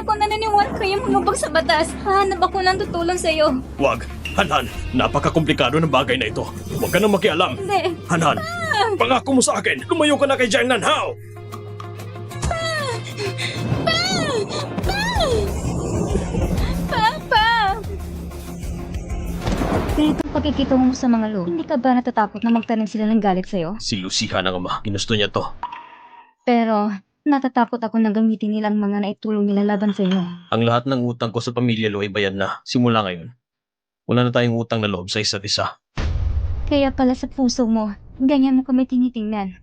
ako naniniwala kayo humabag sa batas. Hahanap ako ng tutulong sa'yo. Wag. Hanhan, napaka-komplikado ng bagay na ito. Huwag ka nang makialam. Hindi. Hanhan, pangako mo sa akin, lumayo ka na kay Jiang Nanhao. Papa! Ganitong pagkikita mo sa mga lo, hindi ka ba natatakot na magtanim sila ng galit sa'yo? Si Lucia ang ama. Ginusto niya to. Pero, natatakot ako na gamitin nilang mga naitulong nila laban sa'yo. Ang lahat ng utang ko sa pamilya Lo ay bayad na. Simula ngayon. Wala na tayong utang na loob sa isa't isa. Kaya pala sa puso mo, ganyan mo kami tinitingnan.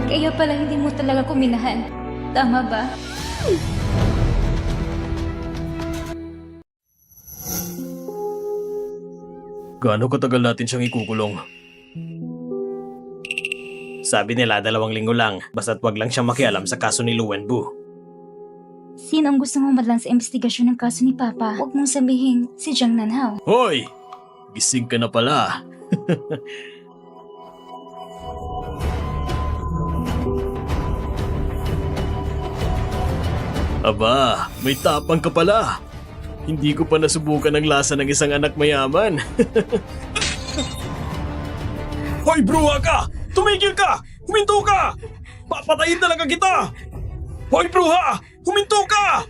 Kaya pala hindi mo talaga kuminahan. Tama ba? Gaano katagal natin siyang ikukulong? Sabi nila 2 linggo lang, basta't wag lang siyang makialam sa kaso ni Lu Wenbu. Sino ang gusto mong madlang sa investigasyon ng kaso ni Papa? Huwag mong sabihin si Jiang Nanhao. Hoy! Gising ka na pala. Aba, may tapang ka pala. Hindi ko pa nasubukan ang lasa ng isang anak mayaman. Hoy, bruha ka! Tumigil ka! Huminto ka! Papatayin talaga kita! Hoy, bruha! Huminto ka!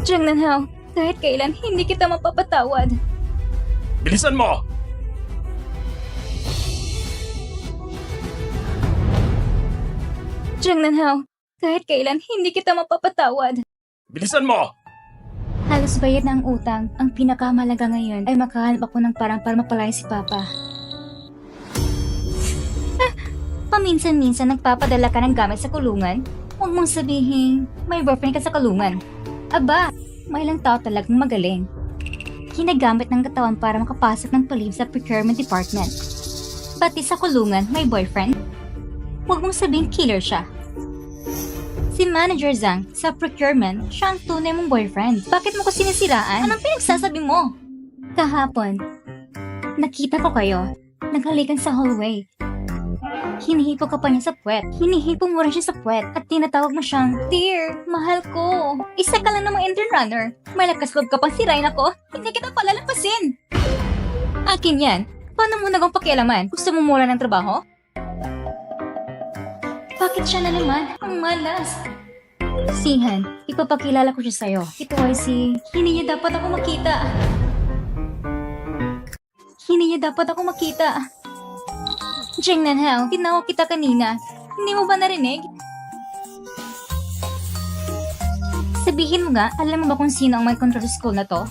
Jiang Nanhao, kahit kailan hindi kita mapapatawad. Bilisan mo! Jiang Nanhao, kahit kailan hindi kita mapapatawad. Bilisan mo! Halos bayad na ang utang. Ang pinakamalaga ngayon ay makahanap ako ng parang para mapalaya si Papa. Paminsan-minsan nagpapadala ka ng gamit sa kulungan? Huwag mong sabihin, may boyfriend ka sa kulungan. Aba, may ilang tao talagang magaling. Ginagamit ng katawan para makapasok ng palib sa procurement department. Pati sa kulungan, may boyfriend? Huwag mong sabihin killer siya. Si Manager Zhang, sa procurement, siya ang tunay mong boyfriend. Bakit mo ko sinisiraan? Anong pinagsasabi mo? Kahapon, nakita ko kayo. Naghalikan sa hallway. Hinihipo ka pa niya sa puwet. Hinihipo mo rin siya sa puwet. At tinatawag mo siyang, Dear, mahal ko. Isa ka lang namang intern runner. May lakas loob ka pang sirain ako. Hindi kita palalampasin. Akin yan. Paano mo nagong pakialaman? Gusto mo mula ng trabaho? Bakit siya na naman? Ang malas. Sihan, ipapakilala ko siya sa'yo. Ito ay si... Hindi niya dapat ako makita. Hindi niya dapat ako makita. Jiang Nanhao, tinawag kita kanina. Hindi mo ba narinig? Sabihin mo nga, alam mo ba kung sino ang may control sa school na to?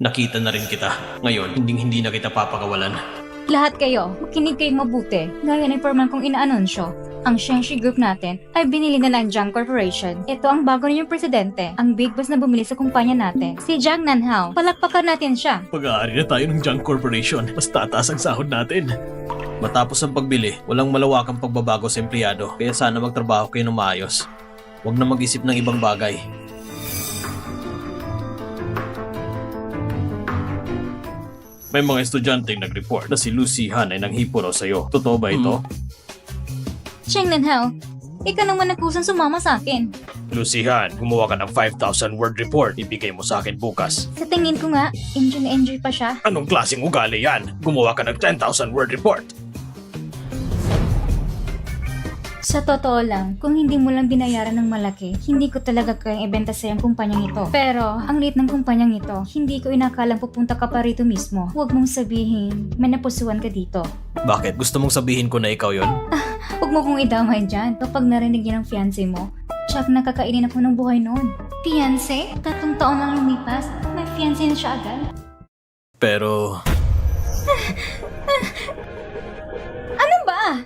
Nakita na rin kita. Ngayon, hindi na kita papakawalan. Lahat kayo, makinig kayong mabuti. Gaya ng informal kong inaanunsyo. Ang Shenxi Group natin ay binili na ng Jiang Corporation. Ito ang bago ninyong presidente, ang big boss na bumili sa kumpanya natin, si Jiang Nanhao. Palakpakan natin siya. Pag-aari na tayo ng Jiang Corporation. Mas tataas ang sahod natin. Matapos ang pagbili, walang malawakang pagbabago sa empleyado. Kaya sana magtrabaho kayo ng maayos. Huwag na mag-isip ng ibang bagay. May mga estudyanteng nag-report na si Lucy Han ay nanghipo raw sa'yo. Totoo ba ito? Jiang Nanhao, ikaw naman nagkusang sumama sa akin. Lucy Han, gumawa ka ng 5,000 word report. Ibigay mo sa akin bukas. Sa tingin ko nga, enjoy na enjoy pa siya. Anong klaseng ugali yan? Gumawa ka ng 10,000 word report. Sa totoo lang, kung hindi mo lang binayaran ng malaki, hindi ko talaga kayang ibenta sa ang kumpanyang ito. Pero, ang liit ng kumpanyang ito, hindi ko inakalang pupunta ka pa rito mismo. Huwag mong sabihin, may napusuan ka dito. Bakit? Gusto mong sabihin ko na ikaw yon? Huwag mo kong idamay dyan kapag narinig niya ng fiancé mo. Tsak nakakainin ako ng buhay noon. Fiancé? 3 taon lang lumipas, may fiancé na siya agad. Pero... Ano ba?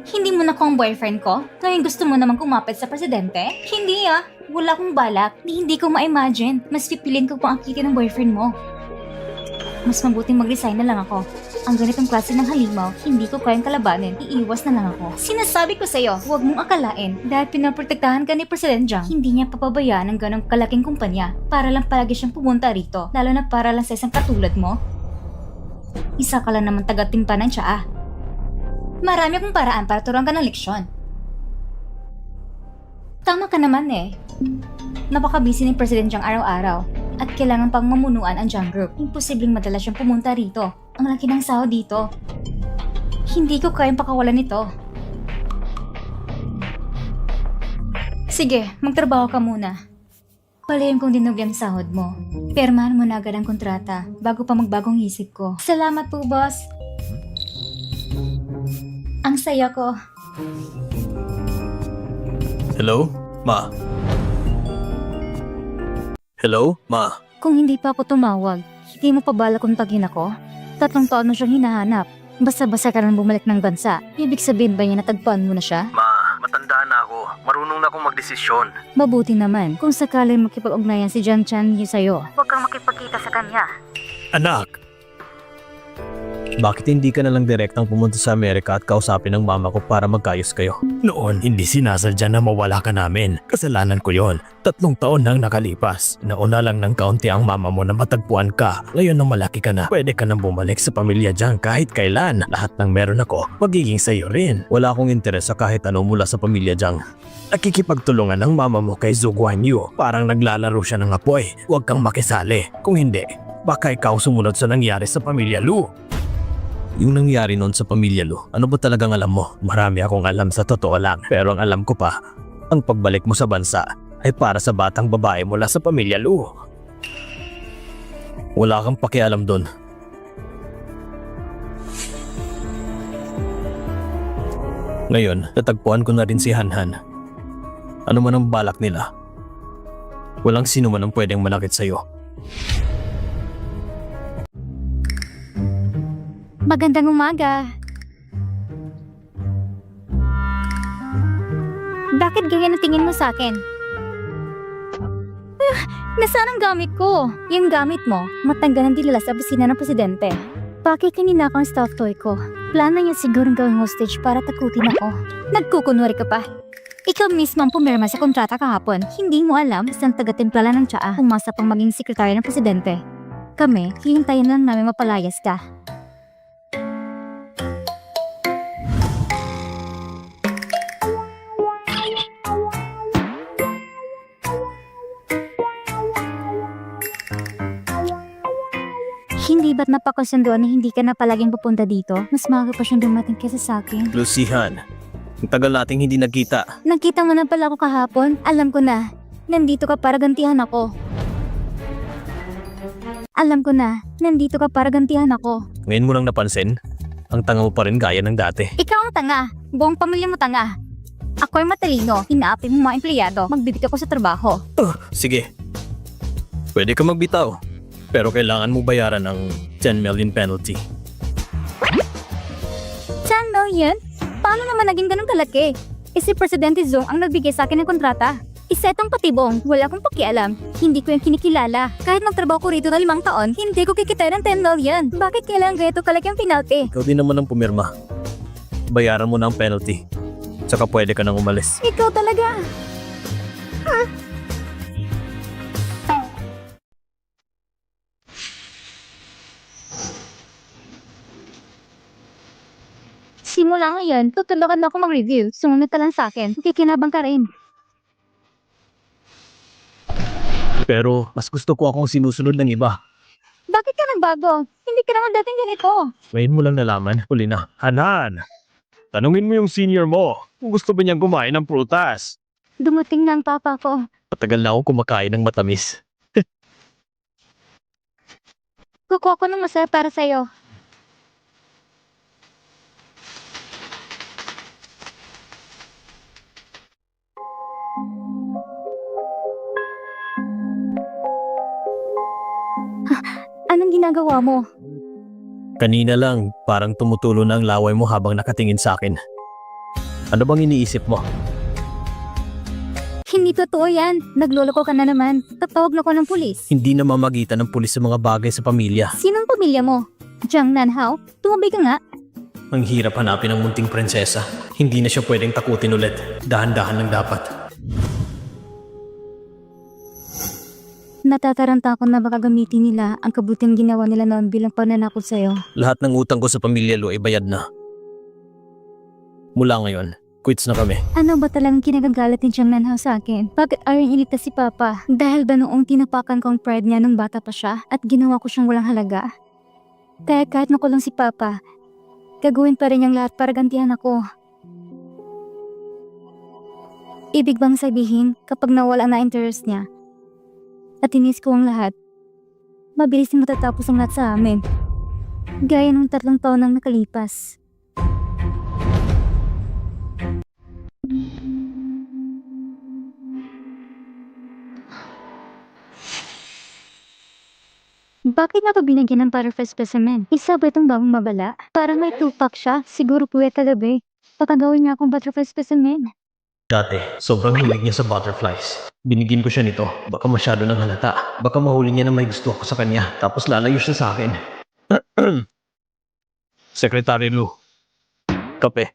Hindi mo na ko ang boyfriend ko? Ngayon gusto mo naman kumapit sa presidente? Hindi ah. Wala akong balak. Hindi ko ma-imagine. Mas pipiliin ko pang akitin ng boyfriend mo. Mas mabuting mag-resign na lang ako. Ang ganitong klase ng halimaw, hindi ko kayang kalabanin. Iiwas na lang ako. Sinasabi ko sa'yo, huwag mong akalain dahil pinaprotektahan ka ni President Jiang, hindi niya papabayaan ng ganong kalaking kumpanya para lang palagi siyang pumunta rito, lalo na para lang sa isang katulad mo. Isa ka lang naman taga-timpa ng tsaa. Marami akong paraan para turuan ka ng leksyon. Tama ka naman eh. Napaka-busy ni President Jiang araw-araw. At kailangan pang mamunuan ang Jiang Group. Imposibleng madalas siyang pumunta rito. Ang laki ng sahod dito. Hindi ko kayang pakawalan ito. Sige, magtrabaho ka muna. Palayan kong dinug yung sahod mo. Permahan mo na agad ang kontrata bago pa magbagong isip ko. Salamat po, boss. Ang saya ko. Hello? Ma? Hello? Ma? Kung hindi pa ako tumawag, hindi mo pa bala kuntagin ako? 3 taon na siyang hinahanap. Basta-basta ka nang bumalik ng bansa. Ibig sabihin ba niya natagpuan mo na siya? Ma, matanda na ako. Marunong na akong magdesisyon. Mabuti naman kung sakaling makipag-ugnayan si Jiang Chan niyo sa'yo. Huwag kang makipagkita sa kanya. Anak! Bakit hindi ka na lang direktang pumunta sa Amerika at kausapin ng mama ko para magkayos kayo? Noon, hindi sinasadya na mawala ka namin. Kasalanan ko yon. 3 taon nang nakalipas. Nauna lang ng kaunti ang mama mo na matagpuan ka. Ngayon nang malaki ka na, pwede ka nang bumalik sa pamilya dyan kahit kailan. Lahat ng meron ako, magiging sa'yo rin. Wala akong interes sa kahit ano mula sa pamilya dyan. Nakikipagtulungan ng mama mo kay Zhu Guanyu. Parang naglalaro siya ng apoy. Huwag kang makisali. Kung hindi, baka ikaw sumunod sa nangyari sa pamilya Lu. Yung nangyari noon sa pamilya Lu, ano ba talagang alam mo? Marami akong alam sa totoo lang. Pero ang alam ko pa, ang pagbalik mo sa bansa ay para sa batang babae mula sa pamilya Lu. Wala kang pakialam doon. Ngayon, natagpuan ko na rin si Hanhan. Ano man ang balak nila, walang sino man ang pwedeng malakit sa'yo. Magandang umaga. Bakit ganyan ang tingin mo sa akin? Nasaan ang gamit ko? Yung gamit mo, matanggal ng dilala sa opisina ng presidente. Bakit kanina kang stuffed toy ko? Plano niya siguro gawing hostage para takutin ako. Nagkukunwari ka pa. Ikaw mismo ang pumirma sa kontrata kahapon. Hindi mo alam isang taga-timplala ng tsaa umasa pang maging sekretary ng presidente. Kami, hihintayin lang namin mapalayas ka. Hindi ba't napakasunduan na hindi ka na palaging pupunta dito? Mas maaga pa siyang dumating kesa sa akin. Lucihan, ang tagal nating hindi nagkita. Nagkita mo na pala ako kahapon. Alam ko na. Nandito ka para gantihan ako. Alam ko na. Nandito ka para gantihan ako. Ngayon mo lang napansin, ang tanga mo pa rin gaya ng dati. Ikaw ang tanga. Buong pamilya mo tanga. Ako'y matalino. Inaapi mo mga empleyado. Magbibigay ako sa trabaho. Sige, pwede ka magbitaw. Pero kailangan mo bayaran ng 10 million penalty. 10 million? Paano naman naging ganun kalaki? Si Presidente Zhong ang nagbigay sa akin ng kontrata. Isa itong patibong, wala akong pakialam. Hindi ko yung kinikilala. Kahit magtrabaho ko rito na 5 taon, hindi ko kikita ng 10 million. Bakit kailangan ganito kalaki ang penalty? Ikaw din naman ang pumirma. Bayaran mo na ang penalty. Tsaka pwede ka nang umalis. Ikaw talaga. Simula ngayon, tutulungan ako mag-review. Sumunod ka lang sa akin. Kikinabang ka rin. Pero mas gusto ko akong sinusunod ng iba. Bakit ka nagbago? Hindi ka naman dating ganito. Ngayon mo lang nalaman, huli na. Hanan! Tanungin mo yung senior mo kung gusto ba niyang kumain ng prutas. Dumating na ang papa ko. Matagal na akong kumakain ng matamis. Kukuha ko ng masaya para sa'yo. Anong ginagawa mo? Kanina lang, parang tumutulo na ang laway mo habang nakatingin sa akin. Ano bang iniisip mo? Hindi totoo yan. Nagloloko ka na naman. Tatawag na ko ng pulis. Hindi na mamagitan ng pulis sa mga bagay sa pamilya. Sinong pamilya mo? Jiang Nanhao? Tumabay ka nga. Ang hirap hanapin ng munting prinsesa. Hindi na siya pwedeng takutin ulit. Dahan-dahan lang dapat. Natataranta ako na baka gamitin nila ang kabutihang ginawa nila noon bilang pananakot sa'yo. Lahat ng utang ko sa pamilya Lu ay bayad na. Mula ngayon, quits na kami. Ano ba talagang kinagagalit ni Jiang Nanhao sa akin? Bakit ayaw iniligtas si Papa? Dahil ba noong tinapakan ko ang pride niya nung bata pa siya at ginawa ko siyang walang halaga? Kaya kahit nakulong si Papa, gagawin pa rin niyang lahat para gantihan ako. Ibig bang sabihin kapag nawala na interest niya at tinis ko ang lahat, mabilis na matatapos ang lahat sa amin. Gaya ng 3 taon nang nakalipas. Bakit nga pa binigyan ng butterfly specimen? Isa ba itong bagong mabala? Parang may 2-pack siya. Siguro puwet talabi. Baka gawin niya akong butterfly specimen. Dati, sobrang hilig niya sa butterflies. Binigyan ko siya nito. Baka masyado nang halata. Baka mahuli niya na may gusto ako sa kanya. Tapos lalayo siya sa akin. Secretary Lu. Kape.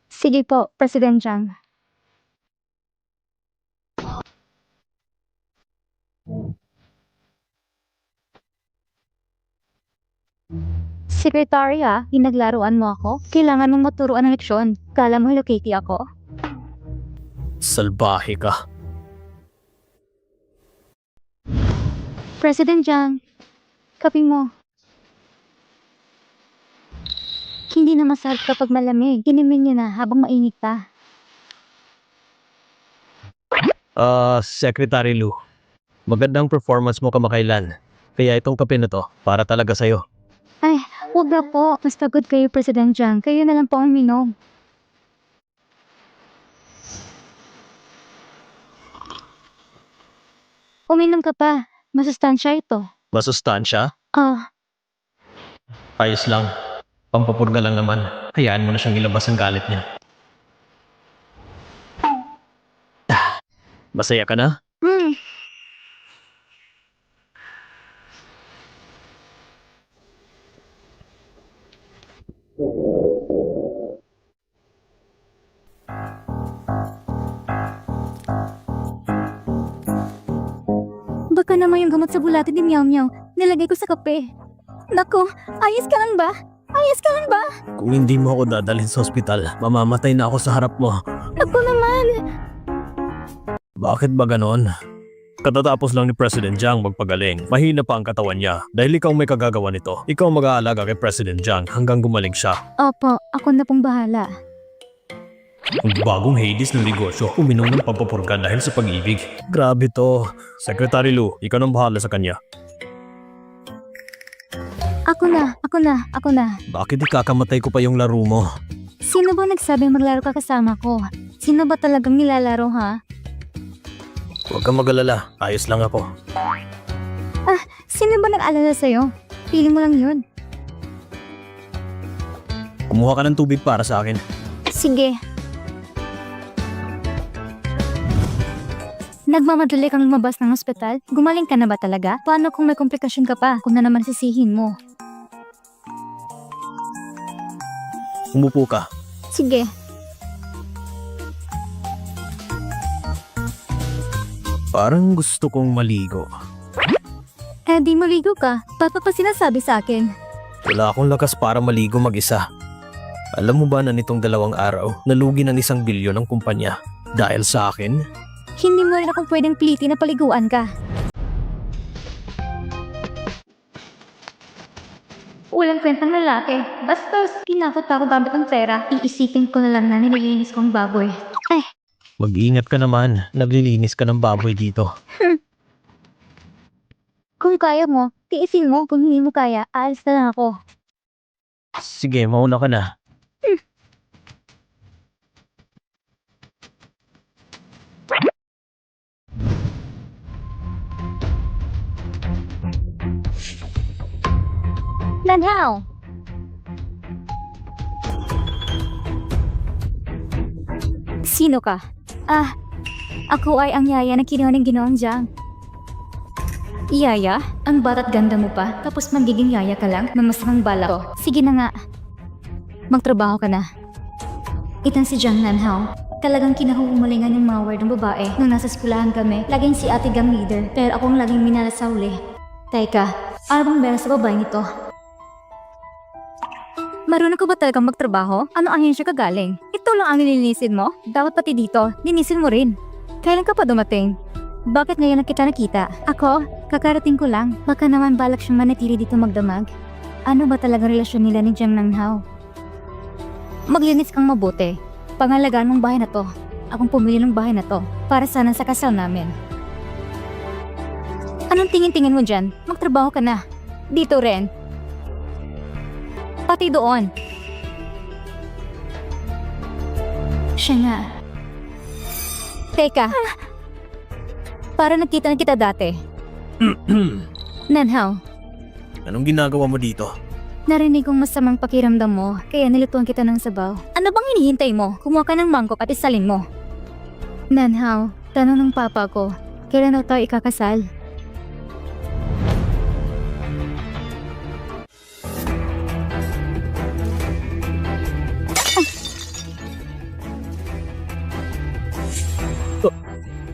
Sige po, President Jiang. Secretary pinaglaruan mo ako? Kailangan mong maturuan ng leksyon. Kala mo Hello Kitty ako? Salbahe ka. President Jiang, kape mo. Hindi na masarap kapag malamig. Hinimin niyo na habang mainit pa. Secretary Lu. Magandang performance mo kamakailan. Kaya itong kape na to, para talaga sa'yo. Ay, huwag na po. Mas pagod kayo, President Jiang. Kayo na lang po ang minom. Uminom ka pa. Masustansya ito. Masustansya? Ayos lang. Pampapurga lang naman. Hayaan mo na siyang ilabas ang galit niya. Masaya ka na? Baka naman yung gamot sa bulate ni Meow Meow. Nilagay ko sa kape. Naku, ayos ka lang ba? Ayos ka lang ba? Kung hindi mo ako dadalhin sa ospital, mamamatay na ako sa harap mo. Ako naman. Bakit ba ganon? Katatapos lang ni President Jiang magpagaling. Mahina pa ang katawan niya. Dahil ikaw may kagagawa nito. Ikaw mag-aalaga kay President Jiang hanggang gumaling siya. Opo, ako na pong bahala. Ang bagong Hades ng negosyo, uminom ng pampapurga dahil sa pag-ibig. Grabe to. Secretary Lu, ikaw nang bahala sa kanya. Ako na. Bakit ikakamatay ko pa yung laro mo? Sino ba nagsabing maglaro ka kasama ko? Sino ba talagang nilalaro ha? Huwag kang mag-alala. Ayos lang ako. Sino ba nag-alala sa'yo? Feeling mo lang yun. Kumuha ka ng tubig para sa akin. Sige. Nagmamadali kang lumabas ng ospital? Gumaling ka na ba talaga? Paano kung may komplikasyon ka pa? Kung na naman sisihin mo? Umupo ka. Sige. Parang gusto kong maligo. Di maligo ka. Papa pa sinasabi sa akin. Wala akong lakas para maligo mag-isa. Alam mo ba na nitong 2 araw, nalugi ng 1 bilyon ang kumpanya? Dahil sa akin? Hindi mo rin akong pwedeng pilitin na paliguan ka. Walang kwentang lalaki. Basta tinakot ako gamit ng pera. Iisipin ko na lang na nililinis kong baboy. Mag-iingat ka naman. Naglilinis ka ng baboy dito. Kung kaya mo, tiisin mo. Kung hindi mo kaya, aalis na lang ako. Sige, mauna ka na. Nanhao! Sino ka? Ako ay ang yaya na kinuha ng Ginoong Jiang. Yaya? Ang bata't ganda mo pa, tapos magiging yaya ka lang? Mamasamang bala ko. Sige na nga. Magtrabaho ka na. Itong si Jiang Nanhao. Talagang kinahuhumalingan yung mga word ng babae. Nung nasa skulahan kami, laging si ate gang leader, pero akong laging minala sa uli. Teka, ano bang meron sa babaeng ito? Marunong ka ba talagang magtrabaho? Ano ahensya ka galing? Ito lang ang nilinisin mo? Dapat pati dito, linisin mo rin. Kailan ka pa dumating? Bakit ngayon lang kita nakita? Ako? Kakarating ko lang. Baka naman balak siyang manatili dito magdamag. Ano ba talagang relasyon nila ni Jiang Nanghao? Maglinis kang mabuti. Pangalagaan mong bahay na to. Akong pumili ng bahay na to para sana sa kasal namin. Anong tingin-tingin mo dyan? Magtrabaho ka na. Dito rin. Pati doon. Siya nga. Teka. Para nakita na kita dati. Nanhao, Anong ginagawa mo dito? narinig kong masamang pakiramdam mo, kaya nilutuan kita ng sabaw. Ano bang hinihintay mo? Kumuha ka ng mangkok at isalin mo. Nanhao, tanong ng papa ko, kailan daw tayo ikakasal?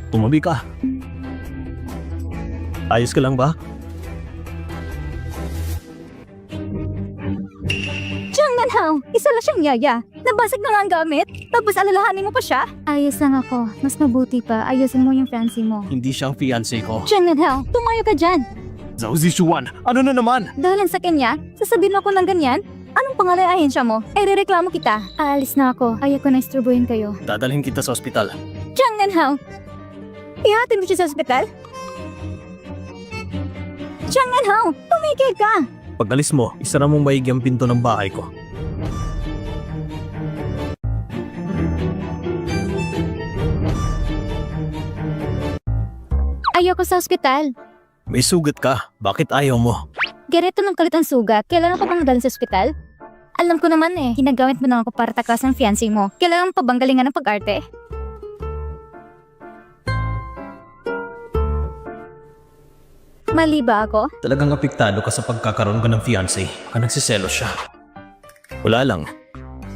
Tumabi ka. Ayos ka lang ba? Jiang Nanhao, isa lang siyang yaya. Nabasag na nga ang gamit, tapos alalahanin mo pa siya? Ayos lang ako. Mas mabuti pa, ayusin mo yung fancy mo. Hindi siyang fiancé ko. Jiang Nanhao, tumayo ka dyan. Zhao Zishuan, ano na naman? Dahil sa kanya, sasabihin ako ng ganyan? Anong pangalan ay ahensya mo? Ay rereklamo kita. Aalis na ako. Ayoko na isturbuhin kayo. Dadalhin kita sa ospital. Jiang Nanhao, ihatid mo siya sa ospital? Jiang Nanhao, tumigil ka! Pag alis mo, isara mong maigi ang pinto ng bahay ko. Ayoko sa ospital. May sugat ka. Bakit ayaw mo? Ganito ng kalit ang sugat. Kailangan ko bang dalhin sa ospital? Alam ko naman eh, ginagamit mo na ako para takasan ang fiancé mo. Kailangan pa bang galingan ng pag-arte? Mali ba ako? Talagang apektado ka sa pagkakaroon ka ng fiancé. Ka nagsiselo siya. Wala lang.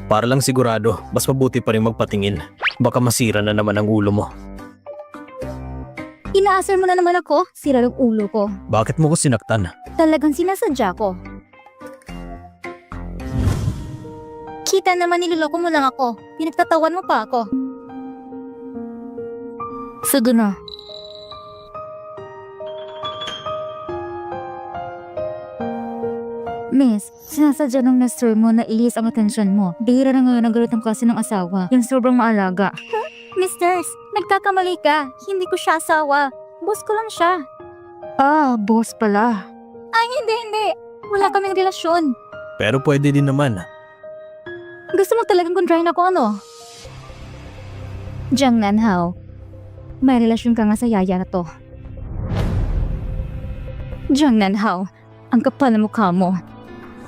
Para lang sigurado, mas mabuti pa rin magpatingin. Baka masira na naman ang ulo mo. Inaasar mo na naman ako, sira ng ulo ko. Bakit mo ko sinaktan? Talagang sinasadya ko. Kita naman niloloko mo lang ako. Pinagtatawan mo pa ako. Sige na. Miss, sinasadya ng Nestor mo na ilis ang atensyon mo. Bihira na ngayon ang galit ng klase ng asawa. Yung sobrang maalaga. Misters, nagkakamali ka. Hindi ko siya asawa. Boss ko lang siya. Ah, boss pala. Ay, hindi. Wala kaming relasyon. Pero pwede din naman. Gusto mo talagang kontrahin ako, ano? Jiang Nanhao, may relasyon ka nga sa yaya na to. Jiang Nanhao, ang kapal na mukha mo.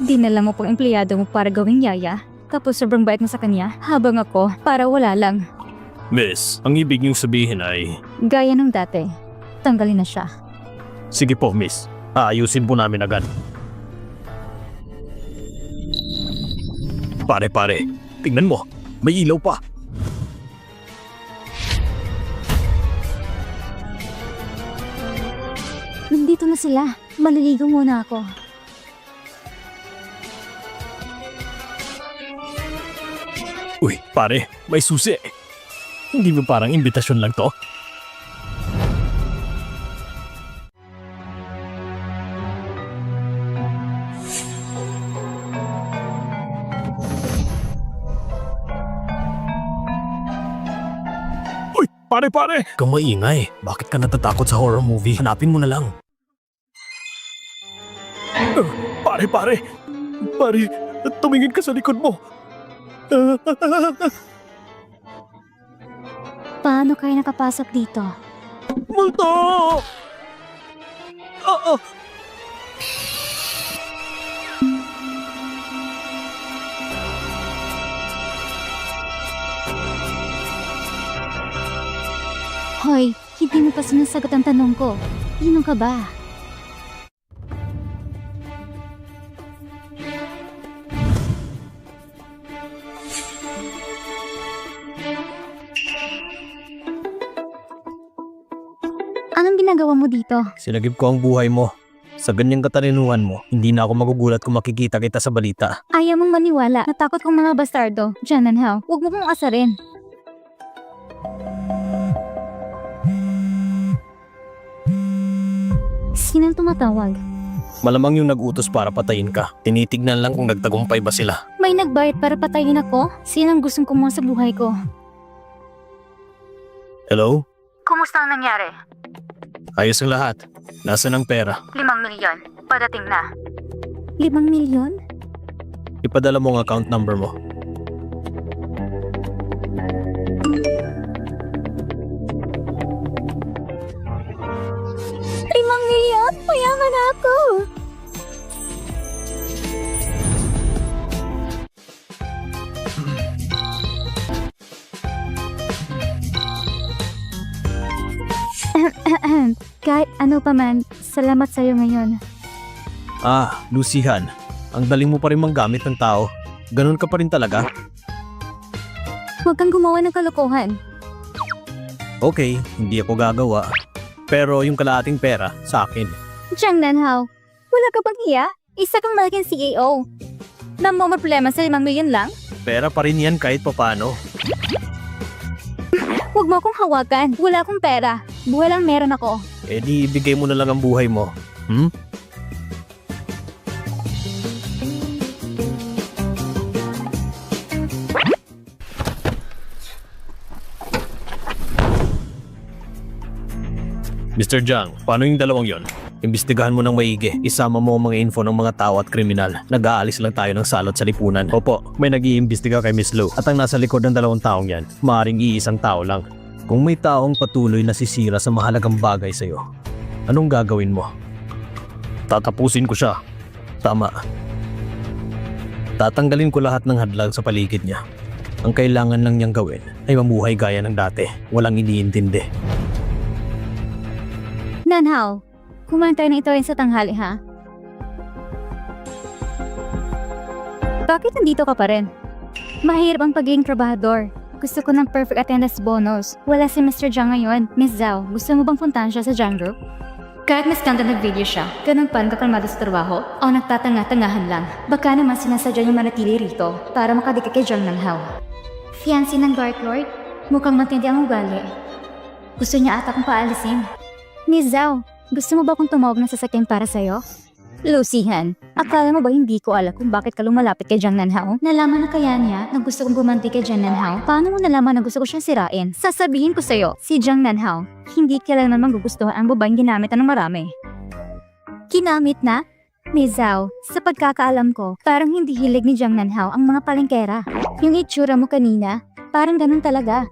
Dinala mo pang empleyado mo para gawing yaya, tapos sobrang bait mo sa kanya, habang ako, para wala lang. Miss, ang ibig niyong sabihin ay... Gaya nung dati, tanggalin na siya. Sige po, miss. Aayusin po namin agad. Pare, tingnan mo. May ilaw pa. Nandito na sila. Maliligo muna ako. Uy, pare, may susi. Hindi mo parang imbitasyon lang to? Uy, pare! Kung maingay, bakit ka natatakot sa horror movie? Hanapin mo na lang. Pare! Pare, tumingin ka sa likod mo. Paano kayo nakapasok dito? Multo! Oo! Hoy, hindi mo pa sinasagot ang tanong ko. Sino ka ba? Anong ginagawa mo dito? Sinagip ko ang buhay mo. Sa ganyang katalinuhan mo, hindi na ako magugulat kung makikita kita sa balita. Ayaw mong maniwala. Natakot kong mga bastardo. Jan and Hao, huwag mo kong asarin. Sinang tumatawag? Malamang yung nag-utos para patayin ka. Tinitignan lang kung nagtagumpay ba sila. May nagbayad para patayin ako? Sinang gustong kumuha sa buhay ko? Hello? Kumusta ang nangyari? Ayos ang lahat. Nasaan ang pera? 5 milyon. Padating na. 5 milyon? Ipadala mo ang account number mo. Limang milyon? Mayaman na ako! Kahit ano pa man, salamat sa'yo ngayon. Ah, Lucihan. Ang daling mo pa rin manggamit ng tao. Ganun ka pa rin talaga? Huwag kang gumawa ng kalokohan. Okay, hindi ako gagawa. Pero yung kalahating pera, sa akin. Jiang Nanhao, wala ka bang iya? Isa kang malaking CEO. Mo problema sa 5 milyon lang? Pera pa rin yan kahit papano. Huwag mo akong hawakan. Wala akong pera. Buhay lang meron ako. Eh di ibigay mo na lang ang buhay mo. Hmm? Mr. Jiang, paano yung dalawang yon? Imbestigahan mo ng maigi. Isama mo ang mga info ng mga tao at kriminal. Nag-aalis lang tayo ng salot sa lipunan. Opo, may nag-iimbestiga kay Miss Lu. At ang nasa likod ng dalawang taong yan, maaaring iisang tao lang. Kung may taong patuloy na sisira sa mahalagang bagay sa'yo, anong gagawin mo? Tatapusin ko siya. Tama. Tatanggalin ko lahat ng hadlang sa paligid niya. Ang kailangan lang niyang gawin ay mamuhay gaya ng dati. Walang iniintindi. Nanhao, kumain tayo na ito rin sa tanghali ha? Bakit nandito ka pa rin? Mahirap ang pagiging trabahador. Gusto ko ng perfect attendance bonus. Wala si Mr. Jiang ngayon. Miss Zhao, gusto mo bang puntahan siya sa Jiang Group? Kahit mas ganda nag-video siya, ganun pa kakalmado sa trabaho o nagtatanga-tangahan lang. Baka naman sinasadya niya manatili rito para makadikit kay Jiang Nanhao. Fiancé ng Dark Lord? Mukhang matindi ang ugali. Gusto niya ata kong paalisin. Miss Zhao, gusto mo ba kung tumawag ng sasakyan para sa'yo? Lucihan, akala mo ba hindi ko alam kung bakit ka lumalapit kay Jiang Nanhao? Nalaman na kaya niya na gusto kong gumanti kay Jiang Nanhao? Paano mo nalaman na gusto ko siyang sirain? Sasabihin ko sa'yo, si Jiang Nanhao, hindi kailanman magugustuhan ang babaeng ginamit ng marami. Ginamit na? Miss Zhao, sa pagkakaalam ko, parang hindi hilig ni Jiang Nanhao ang mga palengkera. Yung itsura mo kanina, parang ganun talaga.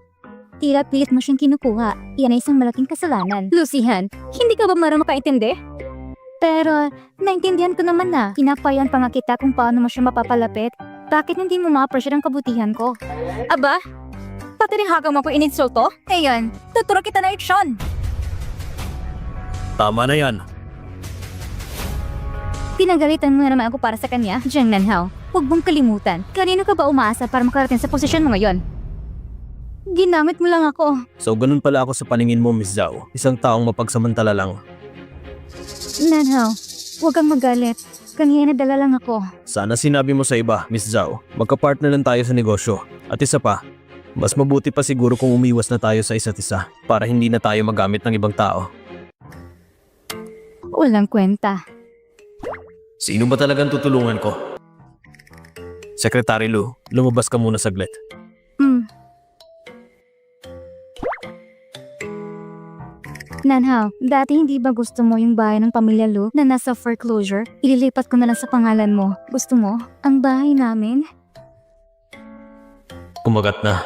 Tila pilit mo siyang kinukuha. Yan ay isang malaking kasalanan. Lucihan, hindi ka ba marunong makaintindi? Pero, naintindihan ko naman na. Pinapayan pa nga kita kung paano mo siya mapapalapit. Bakit hindi mo ma-appreciate ang kabutihan ko? Aba? Pati rin hagang mo ko ininsulto? Ngayon, tuturo kita na aksyon. Tama na yan. Pinagalitan mo na naman ako para sa kanya, Jiang Nanhao. Huwag mong kalimutan. Kanino ka ba umaasa para makarating sa posisyon mo ngayon? Ginamit mo lang ako. So ganun pala ako sa paningin mo, Miss Zhao. Isang taong mapagsamantala lang. Nanhao, huwag kang magalit. Kanina dala lang ako. Sana sinabi mo sa iba, Miss Zhao. Magka-partner lang tayo sa negosyo. At isa pa, mas mabuti pa siguro kung umiwas na tayo sa isa't isa para hindi na tayo magamit ng ibang tao. Walang kwenta. Sino ba talagang tutulungan ko? Secretary Lu, lumabas ka muna saglit. Nanhao, dati hindi ba gusto mo yung bahay ng pamilya Lu na nasa foreclosure? Ililipat ko na lang sa pangalan mo. Gusto mo? Ang bahay namin? Kumagat na.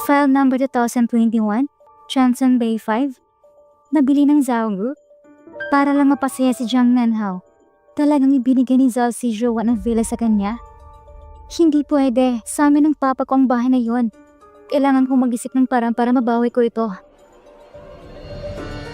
File number 2021, Johnson Bay 5. Nabili ng Zhao Group para lang mapasaya si Jiang Nanhao. Talagang ibinigay ni Zal si Joanne ang villa sa kanya? Hindi pwede. Sa amin ng papa ko ang bahay na yon. Kailangan kong mag-isip ng paraan para mabawi ko ito.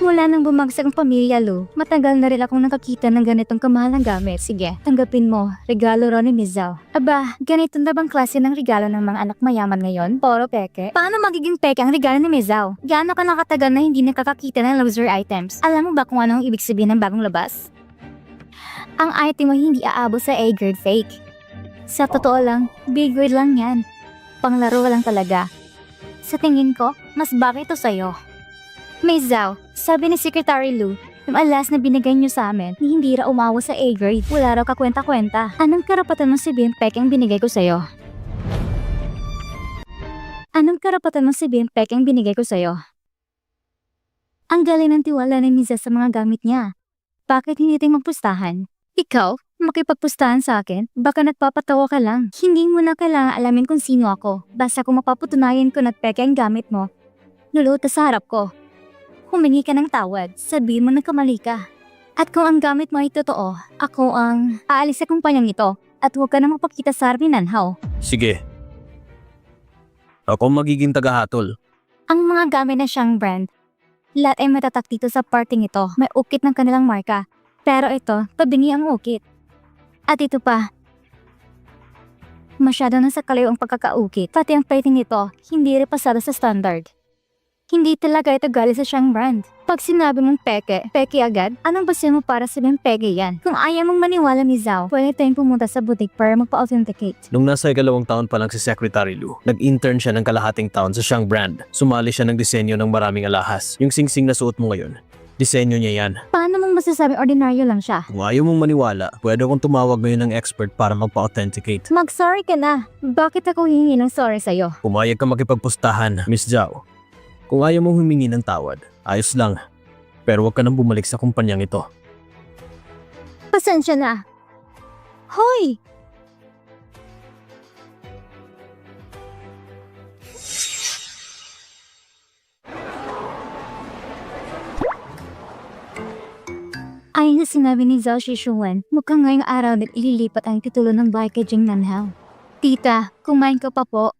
Mula nang bumagsak ang pamilya, Lou, matagal na rin akong nakakita ng ganitong kamahalang gamit. Sige, tanggapin mo. Regalo raw ni Miss Zhao. Aba, ganito na bang klase ng regalo ng mga anak mayaman ngayon? Puro peke? Paano magiging peke ang regalo ni Miss Zhao? Gaano ka nakatagal na hindi nakakakita ng luxury items? Alam mo ba kung ano ang ibig sabihin ng bagong labas? Ang item mo hindi aabot sa A-grade fake. Sa totoo lang, B-grade lang yan. Panglaro lang talaga. Sa tingin ko, mas bagay ito sa'yo. Miss Zhao, sabi ni Secretary Lu, yung alas na binigay niyo sa amin, hindi raw umawa sa A-grade. Wala raw kakwenta-kwenta. Anong karapatan mo sabihin peke ang binigay ko sa'yo? Anong karapatan mo sabihin peke ang binigay ko sa'yo? Ang galing ng tiwala ni Miza sa mga gamit niya. Bakit hindi tayo magpustahan? Ikaw, makipagpustahan sa akin? Baka nagpapatawa ka lang. Hindi mo na kailangan alamin kung sino ako. Basta kung mapapatunayan ko na peke ang gamit mo, luluta sa harap ko. Humingi ka ng tawad, sabihin mo na kamali ka. At kung ang gamit mo ay totoo, ako ang aalis sa kumpanyang ito at huwag ka na mapakita sa harap ni Nanhao. Sige. Ako magiging tagahatol. Ang mga gamit na siyang brand, lahat ay matatak dito sa parting ito. May ukit ng kanilang marka. Pero ito, pabingi ang ukit. At ito pa, masyado na sa kalayo ang pagkakaukit. Pati ang plating nito, hindi repasado sa standard. Hindi talaga ito galing sa siyang brand. Pag sinabi mong peke, peke agad, anong basihan mo para sabihin peke yan? Kung ayaw mong maniwala ni Zhao, pwede tayong pumunta sa boutique para magpa-authenticate. Nung nasa 2 taon pa lang si Secretary Lu, nag-intern siya ng kalahating taon sa siyang brand. Sumali siya ng disenyo ng maraming alahas. Yung singsing na suot mo ngayon, disenyo niya yan. Paano mong masasabing ordinaryo lang siya? Kung ayaw mong maniwala, pwede akong tumawag ngayon ng expert para magpa-authenticate. Mag-sorry ka na. Bakit ako hihingi ng sorry sa'yo? Pumayag ka makipagpustahan, Miss Zhao. Kung ayaw mong humingi ng tawad, ayos lang. Pero huwag ka nang bumalik sa kumpanyang ito. Pasensya na. Hoy! Ayon sa sinabi ni Zhao Shishuan, mukhang ngayong araw na ililipat ang titulo ng bahay kay Jing Nanhao. Tita, kumain ka pa po.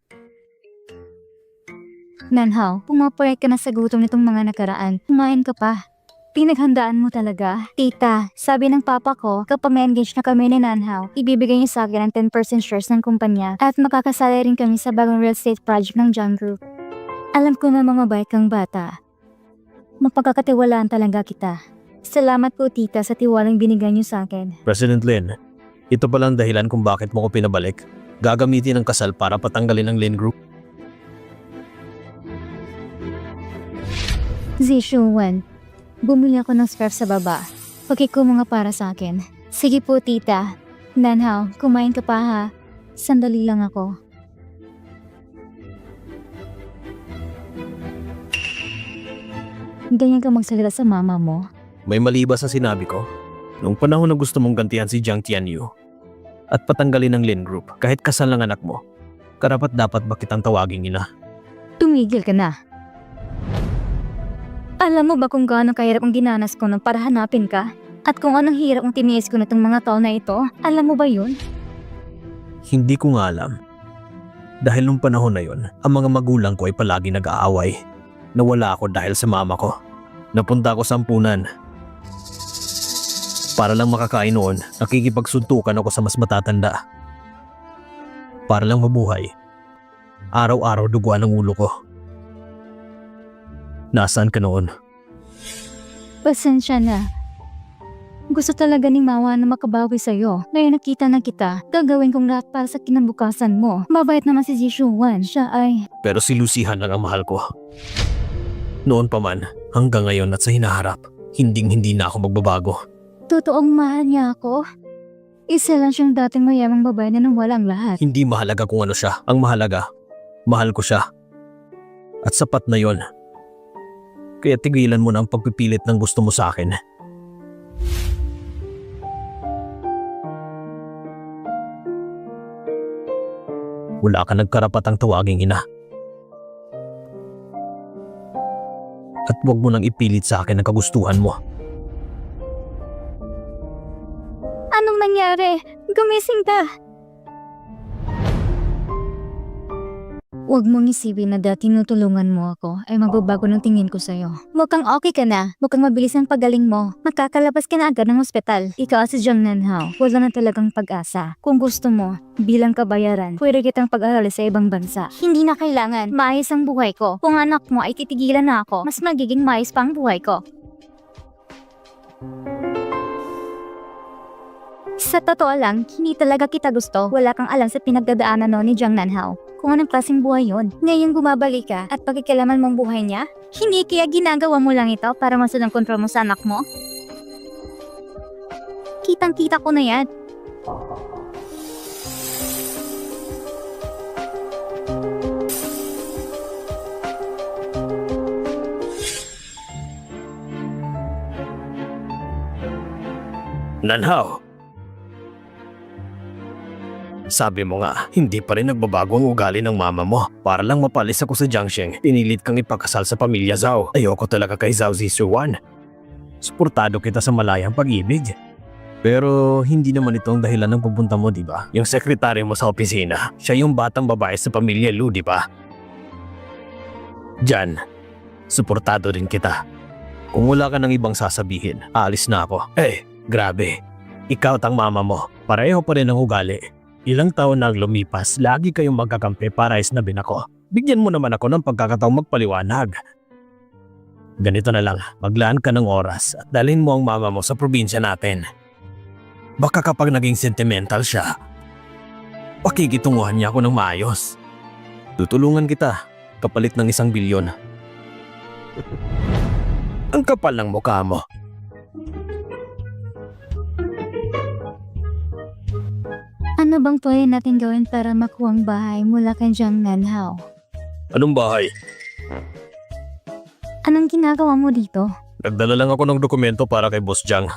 Nanhao, pumapayag ka na sa gutom nitong mga nakaraan. Kumain ka pa. Pinaghandaan mo talaga. Tita, sabi ng papa ko, kapag ma-engage na kami ni Nanhao, ibibigay niya sa akin ang 10% shares ng kumpanya at makakasali rin kami sa bagong real estate project ng Jiang Group. Alam ko na mga bait kang bata. Mapagkakatiwalaan talaga kita. Salamat po tita sa tiwalang binigay niyo sa akin. President Lin, ito palang dahilan kung bakit mo ko pinabalik. Gagamitin ang kasal para patanggalin ang Lin Group. Zishuan, bumili ako ng scarf sa baba. Pagkiko mga para sa akin. Sige po tita. Nanhao, kumain ka pa ha. Sandali lang ako. Ganyan ka magsalita sa mama mo? May mali ba sa sinabi ko? Noong panahon na gusto mong gantihan si Jiang Tianyu at patanggalin ang Lin Group kahit kasal ng anak mo, karapat dapat ba kitang tawaging ina? Tumigil ka na. Alam mo ba kung gaano kahirap ang ginanas ko nang para hanapin ka? At kung anong hirap ang tiniis ko na itong mga taon na ito? Alam mo ba yun? Hindi ko nga alam. Dahil nung panahon na yon, ang mga magulang ko ay palagi nag-aaway. Nawala ako dahil sa mama ko. Napunta ako sa ampunan. Para lang makakain noon, nakikipagsuntukan ako sa mas matatanda. Para lang mabuhay. Araw-araw duguan ang ulo ko. Nasaan ka noon? Pasensya na. Gusto talaga ni Mawa na makabawi sa'yo. Ngayon nakita na kita, gagawin kong lahat para sa kinabukasan mo. Mabait naman si Jishuan, siya ay... Pero si Lucihan lang ang mahal ko. Noon pa man, hanggang ngayon at sa hinaharap, hindi na ako magbabago. Totoong mahal niya ako. Isa lang siyang dating mayamang babae na nang walang lahat. Hindi mahalaga kung ano siya. Ang mahalaga, mahal ko siya. At sapat na yon. Kaya tigilan mo na ang pagpipilit ng gusto mo sa akin. Wala ka nagkarapatang tawaging ina. At huwag mo nang ipilit sa akin ang kagustuhan mo. Anong nangyari? Gumising ka! Huwag mong isipin na dati tinutulungan mo ako ay magbabago ng tingin ko sa'yo. Mukhang okay ka na. Mukhang mabilis ang pagaling mo. Makakalabas ka na agad ng ospital. Ikaw si Jung Nanhao. Wala na talagang pag-asa. Kung gusto mo, bilang kabayaran, pwede kitang pag-arali sa ibang bansa. Hindi na kailangan. Maayos ang buhay ko. Kung anak mo ay titigilan na ako, mas magiging maayos pa ang buhay ko. Sa totoo lang, hindi talaga kita gusto. Wala kang alam sa pinagdadaanan ni Jung Nanhao. Kung anong klaseng buhay yun. Ngayon bumabalik ka at pagkikilaman mong buhay niya? Hindi kaya ginagawa mo lang ito para masunod ang kontrol mo sa anak mo? Kitang-kita ko na yan. Nanhao. Sabi mo nga, hindi pa rin nagbabago ang ugali ng mama mo. Para lang mapalis ako sa Jiangsheng, pinilit kang ipakasal sa pamilya Zhao. Ayoko talaga kay Zhao Zishuan. Suportado kita sa malayang pag-ibig. Pero hindi naman ito ang dahilan ng pupunta mo, di ba? Yung sekretary mo sa opisina, siya yung batang babae sa pamilya Lu, di ba? Diyan, suportado rin kita. Kung wala ka ng ibang sasabihin, aalis na ako. Grabe. Ikaw at ang mama mo, pareho pa rin ang ugali. Ilang taon na ang lumipas, lagi kayong magkakampi para isnabin ako. Bigyan mo naman ako ng pagkakataong magpaliwanag. Ganito na lang, maglaan ka ng oras at dalhin mo ang mama mo sa probinsya natin. Baka kapag naging sentimental siya, pakikitunguhan niya ako ng maayos. Tutulungan kita, kapalit ng 1 bilyon. Ang kapal ng mukha mo. Ano bang pwede natin gawin para makuha ang bahay mula kay Jung Nanhao? Anong bahay? Anong ginagawa mo dito? Nagdala lang ako ng dokumento para kay Boss Jiang.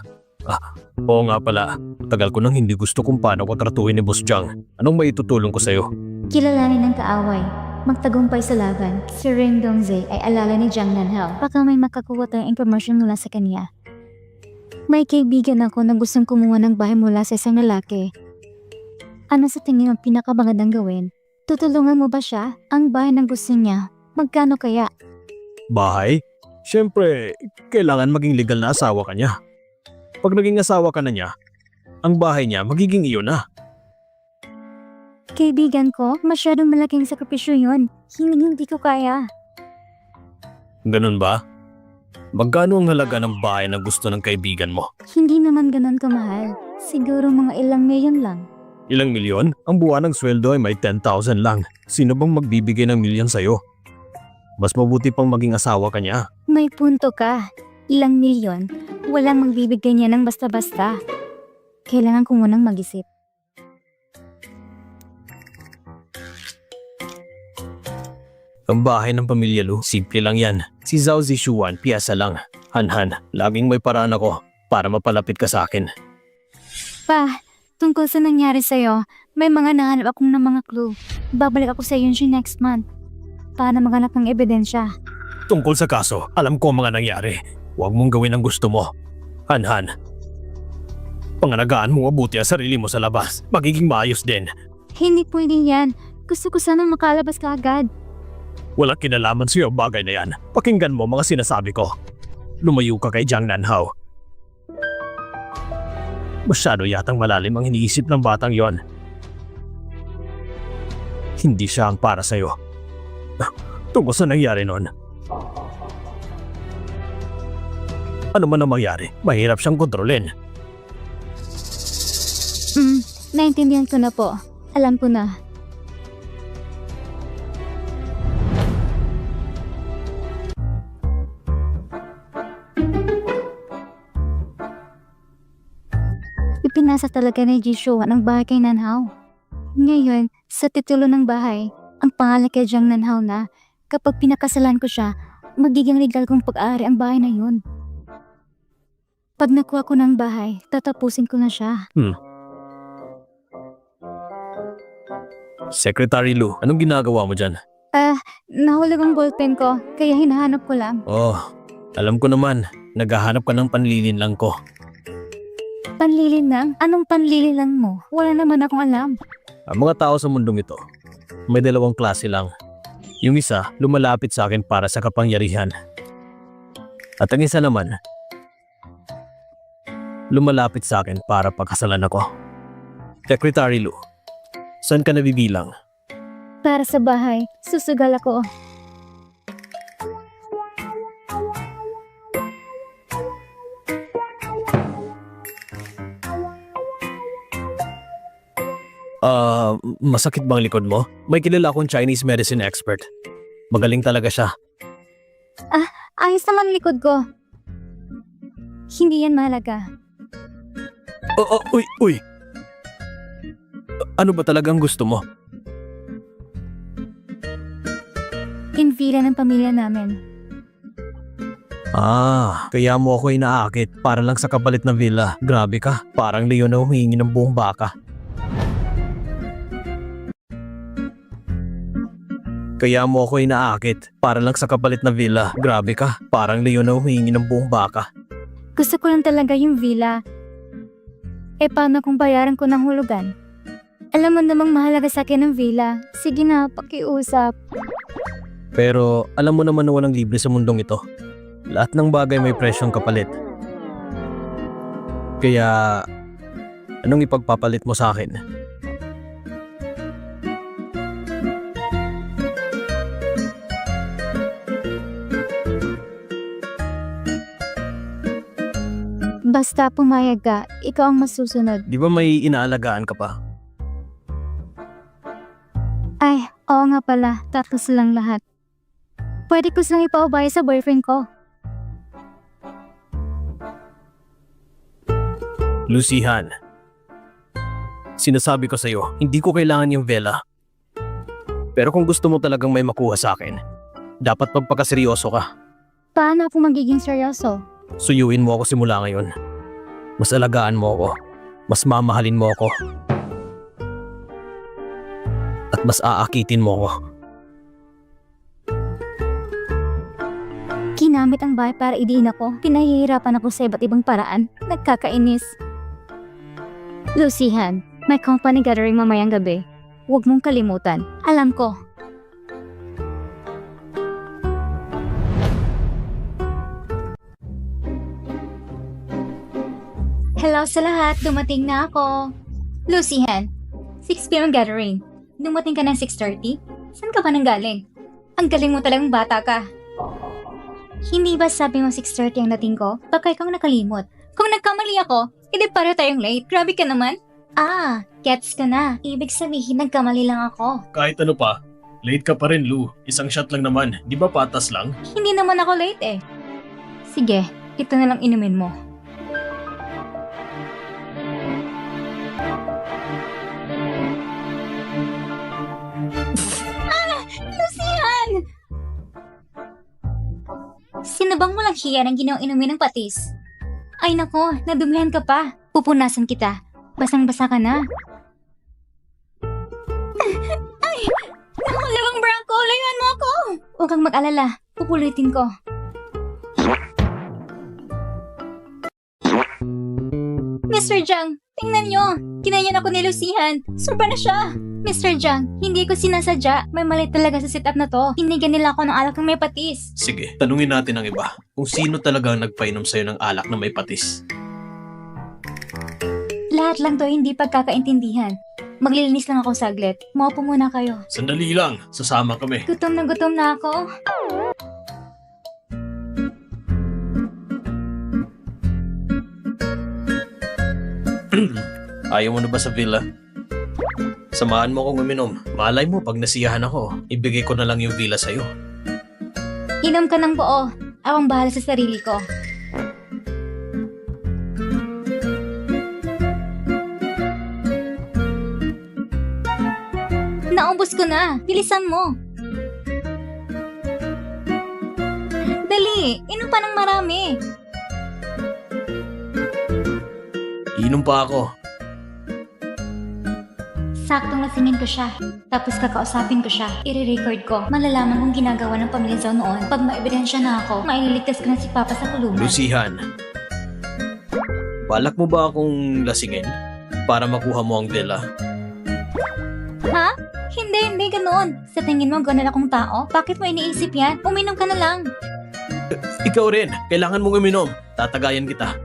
Oo nga pala. Tagal ko nang hindi gusto kung paano ko tratuhin ni Boss Jiang. Anong maitutulong ko sa'yo? Kilalanin ng kaaway. Magtagumpay sa laban. Si Ring Dongzhe ay alala ni Jung Nanhao. Baka may makakuha tayong impormasyon mula sa kanya. May kaibigan ako na gustong kumuha ng bahay mula sa isang lalaki. Ano sa tingin ang pinakamagandang gawin? Tutulungan mo ba siya? Ang bahay ng gusto niya. Magkano kaya? Bahay? Siyempre, kailangan maging legal na asawa ka niya. Pag naging asawa ka na niya, ang bahay niya magiging iyo na. Kaibigan ko, masyadong malaking sakripisyo yun. Hindi ko kaya. Ganun ba? Magkano ang halaga ng bahay na gusto ng kaibigan mo? Hindi naman ganun kamahal. Siguro mga ilang milyon lang. Ilang milyon? Ang buwan ng sweldo ay may 10,000 lang. Sino bang magbibigay ng milyon sa'yo? Mas mabuti pang maging asawa ka niya. May punto ka. Ilang milyon? Walang magbibigay niya ng basta-basta. Kailangan ko munang mag-isip. Ang bahay ng pamilya Lu, simple lang yan. Si Zhao Zishuan, piyasa lang. Han, laging may paraan ako para mapalapit ka sa akin. Pa, tungkol sa nangyari sa'yo, may mga nahanap akong ng mga clue. Babalik ako sa Yunji next month para maghanap ng ebidensya. Tungkol sa kaso, alam ko ang mga nangyari. Huwag mong gawin ang gusto mo. Han, pangalagaan mo mabuti ang sarili mo sa labas. Magiging maayos din. Hindi pwede yan. Gusto ko sanang makalabas ka agad. Walang kinalaman sa'yo ang bagay na yan. Pakinggan mo mga sinasabi ko. Lumayo ka kay Jung Nanhao. Masyado yatang malalim ang iniisip ng batang yon. Hindi siya ang para sa'yo. Tungkol sa nangyari nun. Ano man ang mangyari, mahirap siyang kontrolin. Naintindihan ko na po. Alam ko na. Ipinasa talaga ni Jishuan ang bahay kay Nanhao. Ngayon, sa titulo ng bahay, ang pangalan kay Jung Nanhao na. Kapag pinakasalan ko siya, magiging legal kong pag-aari ang bahay na yun. Pag nakuha ko ng bahay, tatapusin ko na siya. Secretary Lu, anong ginagawa mo dyan? Nahulog ang ballpen ko, kaya hinahanap ko lang. Oh, alam ko naman, naghahanap ka ng panlilinlang ko. Panlilinlang? Anong panlilinlang mo? Wala naman akong alam. Ang mga tao sa mundong ito, may dalawang klase lang. Yung isa, lumalapit sa akin para sa kapangyarihan. At ang isa naman, lumalapit sa akin para pagkasalan ako. Secretary Lou, saan ka nabibilang? Para sa bahay, susugal ako. Masakit bang likod mo? May kilala akong Chinese medicine expert. Magaling talaga siya. Ayos naman ang likod ko. Hindi yan mahalaga. Uy! Ano ba talagang gusto mo? Invila ng pamilya namin. Kaya mo ako inaakit para lang sa kapalit na villa. Grabe ka, parang leon na humingi ng buong baka. Kaya mo ako inaakit para lang sa kapalit na villa. Grabe ka, parang leon na humingi ng buong baka. Gusto ko lang talaga yung villa. Paano kung bayaran ko ng hulugan? Alam mo namang mahalaga sa akin ang villa. Sige na, pakiusap. Pero alam mo naman na walang libre sa mundong ito. Lahat ng bagay may presyong kapalit. Kaya, anong ipagpapalit mo sa akin? Basta pumayag ka, ikaw ang masusunod. Di ba may inaalagaan ka pa? Ay, oo nga pala, tapos lang lahat. Pwede ko silang ipaubaya sa boyfriend ko. Lucihan, sinasabi ko sa'yo, hindi ko kailangan yung vela. Pero kung gusto mo talagang may makuha sa akin, dapat magpakaseryoso ka. Paano ako magiging seryoso? Suyuin mo ako simula ngayon. Mas alagaan mo ako. Mas mamahalin mo ako. At mas aakitin mo ako. Ginamit ang bahay para idiin ako. Pinahihirapan ako sa iba't ibang paraan. Nagkakainis. Lucihan, may company gathering mamayang gabi. Huwag mong kalimutan. Alam ko. Hello sa lahat, dumating na ako. Lucihan, 6 p.m. gathering. Dumating ka ng 6:30? Saan ka ba nanggaling? Ang galing mo talagang bata ka. Hindi ba sabi mo 6:30 ang dating ko? Baka ikaw nakalimot. Kung nagkamali ako, edi pareho tayong late. Grabe ka naman. Gets ka na. Ibig sabihin nagkamali lang ako. Kahit ano pa, late ka pa rin, Lou. Isang shot lang naman. Di ba patas lang? Hindi naman ako late eh. Sige, ito na lang inumin mo. Lucian! Sino bang walang hiya ng ginawang inumin ng patis? Ay nako, nadumihan ka pa. Pupunasan kita. Basang-basa ka na. Ay! Nakalawang bra ko! Layuan mo ako! Huwag kang mag-alala. Pupulitin ko. Mr. Jiang, tingnan nyo! Kinayan ako ni Lucihan. Surba na siya! Mr. Jiang, hindi ko sinasadya. May mali talaga sa setup na to. Hinigyan nila ako ng alak ng may patis. Sige, tanungin natin ang iba. Kung sino talagang nagpainom sa'yo ng alak na may patis. Lahat lang to hindi pagkakaintindihan. Maglilinis lang ako saglit. Maupo muna kayo. Sandali lang, sasama kami. Gutom na ako. Ayaw mo na ba sa villa? Samahan mo akong uminom. Malay mo pag nasiyahan ako, ibigay ko na lang yung villa sa'yo. Inom ka ng buo. Akong bahala sa sarili ko. Naubos ko na. Bilisan mo. Dali, inom pa ng marami. Inom pa ako. Saktong lasingin ko siya. Tapos kakausapin ko siya. I-record ko. Malalaman kung ginagawa ng pamilya Zhao noon. Pag maebidensya na ako, maililigtas ko na si Papa sa kulungan. Lucihan, Balak mo ba akong lasingin para makuha mo ang villa? Ha? Hindi ganun. Sa tingin mo ganun akong tao? Bakit mo iniisip yan? Uminom ka na lang. Ikaw rin, kailangan mong uminom. Tatagayan kita.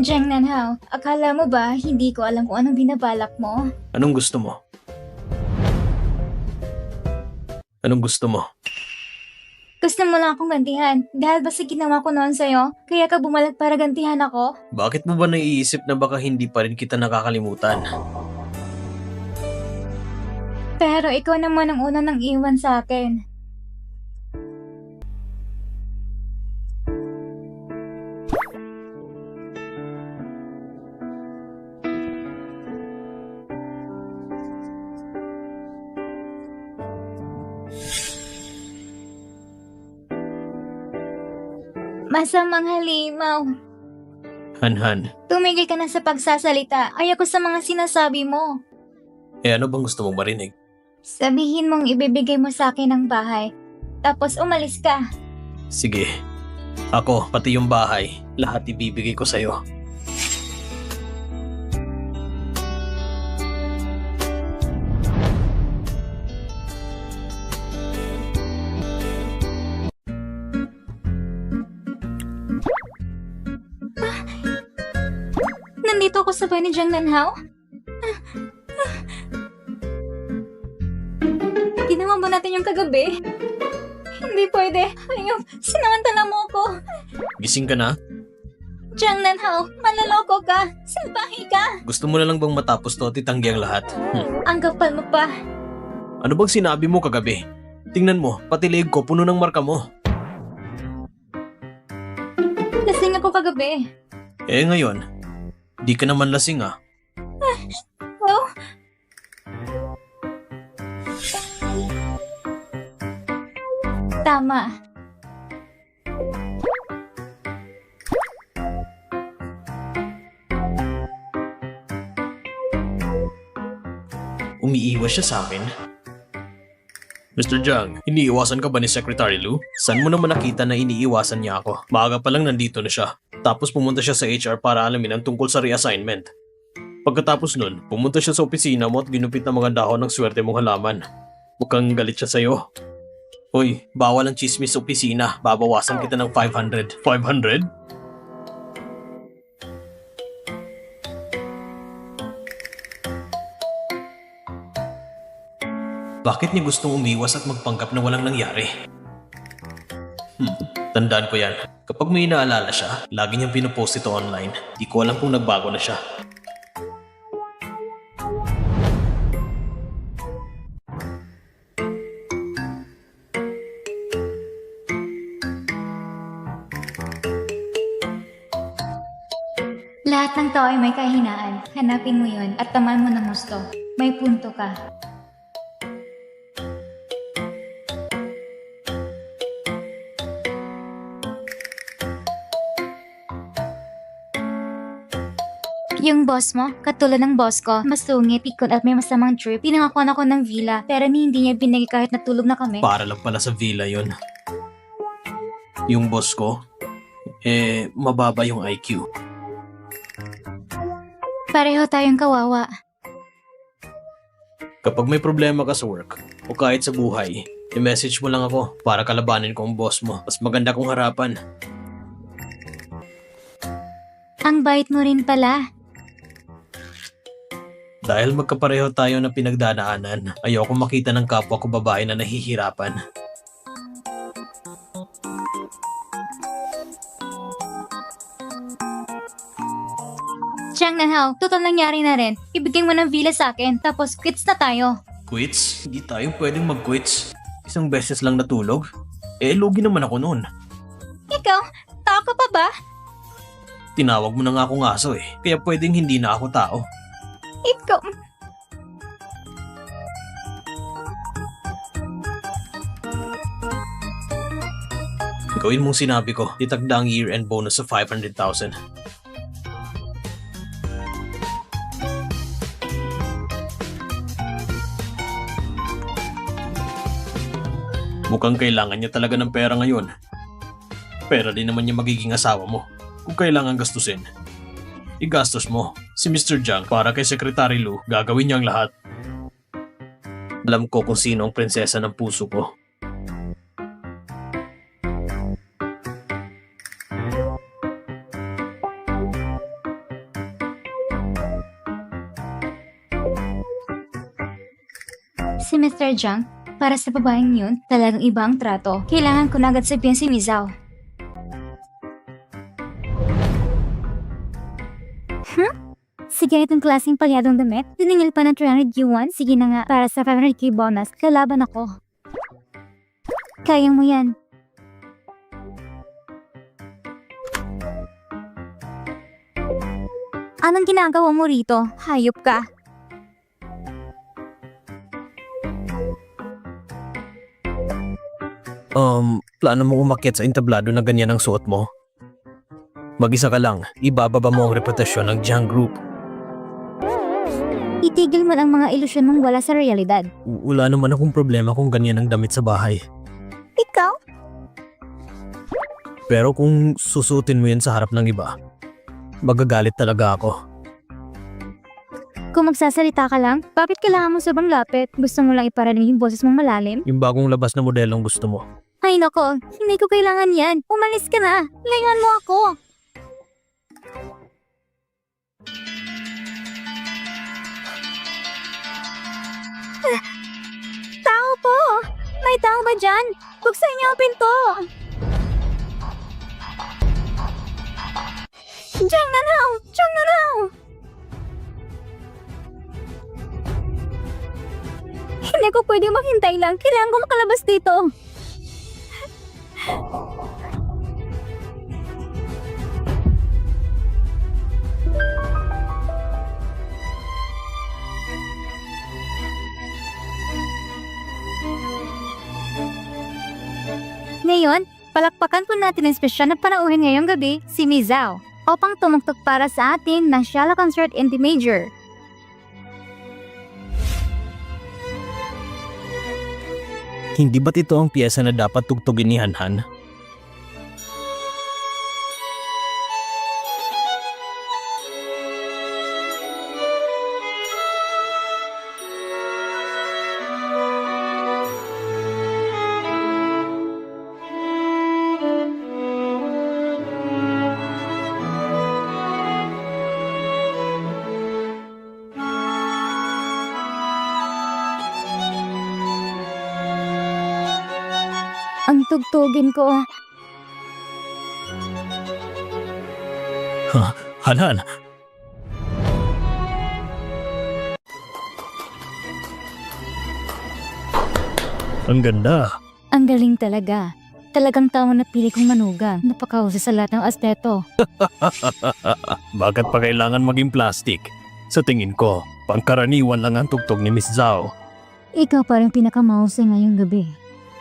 Jang Nanhao, akala mo ba hindi ko alam kung anong binabalak mo? Anong gusto mo? Anong gusto mo? Gusto mo lang akong gantihan dahil ba sa ginawa ko noon sa'yo? Kaya ka bumalik para gantihan ako? Bakit mo ba naiisip na baka hindi pa rin kita nakakalimutan? Pero ikaw naman ang una nang iwan sa akin. Masamang halimaw. Han, Tumigil ka na sa pagsasalita. Ayoko sa mga sinasabi mo. ano bang gusto mong marinig? Sabihin mong ibibigay mo sa akin ang bahay. Tapos umalis ka. Sige. Ako, pati yung bahay, lahat ibibigay ko sa'yo. Nandito ako sa bahay ni Jang Nanhao? Ginawa mo natin yung kagabi? Hindi pwede. Ayun, sinamantala mo ako. Gising ka na? Jang Nanhao, manloloko ka. Salbahe ka. Gusto mo na lang bang matapos to at itanggi ang lahat? Ang kapal mo pa. Ano bang sinabi mo kagabi? Tingnan mo, pati leeg ko puno ng marka mo. Lasing ako kagabi. Ngayon, di ka naman lasing ah. Oh, tama. Umiiwas siya sa akin. Mr. Jang, iniiwasan ka ba ni Secretary Lu? Saan mo naman nakita na iniiwasan niya ako? Maaga pa lang nandito na siya. Tapos pumunta siya sa HR para alamin ang tungkol sa reassignment. Pagkatapos nun, pumunta siya sa opisina mo at ginupit ng mga dahon ng swerte mong halaman. Mukhang galit siya sa'yo. Hoy, bawal ang chismis sa opisina. Babawasan kita ng 500. 500? Bakit niya gustong umiwas at magpanggap na walang nangyari? Tandaan ko yan. Kapag may inaalala siya, lagi niyang pinopost ito online. Di ko alam kung nagbago na siya. Lahat ng tao ay may kahinaan. Hanapin mo yun at tamaan mo ng gusto. May punto ka. Yung boss mo, katulad ng boss ko, masungit, pikon at may masamang trip. Pinangakuan ako ng villa, pero hindi niya binigay kahit natulog na kami. Para lang pala sa villa yon. Yung boss ko, mababa yung IQ. Pareho tayong kawawa. Kapag may problema ka sa work, o kahit sa buhay, i-message mo lang ako para kalabanin ko ang boss mo. Mas maganda kong harapan. Ang bait mo rin pala. Dahil magkapareho tayo na pinagdadaanan, ayoko makita ng kapwa ko babae na nahihirapan. Jang Nanhao, total nangyari na rin. Ibigay mo ng villa sa akin, tapos quits na tayo. Quits? Hindi tayo pwedeng mag-quits. Isang beses lang natulog? Lugi naman ako noon. Ikaw, tao ka pa ba? Tinawag mo na nga akong aso eh, kaya pwedeng hindi na ako tao. Ikaw... Gawin mong sinabi ko, itagda ang year-end bonus sa 500,000. Mukhang kailangan niya talaga ng pera ngayon. Pera din naman niya magiging asawa mo. Kung kailangan gastusin, igastos mo. Si Mr. Jiang para kay Secretary Lu, gagawin niya ang lahat. Alam ko kung sino ang prinsesa ng puso ko. Si Mr. Jiang, para sa babaeng yun, talagang iba ang trato. Kailangan ko na agad sabihin si Mizao. Sige, itong klaseng palyadong damit. Tiningil pa ng 300 yuan. Sige na nga, para sa 500k bonus, lalaban ako. Kaya mo yan. Anong ginagawa mo rito? Hayop ka. Plano mo umakyat sa entablado na ganyan ang suot mo? Mag-isa ka lang, ibababa mo ang reputasyon ng Jiang Group. Itigil mo ang mga ilusyon mong wala sa realidad. Wala naman akong problema kung ganyan ang damit sa bahay. Ikaw? Pero kung susutin mo yan sa harap ng iba, magagalit talaga ako. Kung magsasalita ka lang, bakit kailangan mo sobrang lapit? Gusto mo lang iparating yung boses mong malalim? Yung bagong labas na modelong gusto mo. Ay nako, hindi ko kailangan yan. Umalis ka na. Layuan mo ako. Tao po! May tao ba dyan? Buksan niyo ang pinto! Diyan na raw! Diyan na raw! Hindi ko pwede maghintay lang. Kailangan ko makalabas dito. Ngayon, palakpakan po natin ang espesyal na panauhin ngayong gabi, si Mizao, upang tumugtog para sa atin ng shallow concert in D major. Hindi ba't ito ang piyesa na dapat tugtugin ni Hanhan? Ang tugtugin ko. Hanhan! Ang ganda! Ang galing talaga. Talagang tao na pili kong manugang. Napakahusay sa lahat ng aspeto. Bakit pa kailangan maging plastic? Sa tingin ko, pangkaraniwan lang ang tugtog ni Miss Zhao. Ikaw pa rin pinakamahusay ngayong gabi.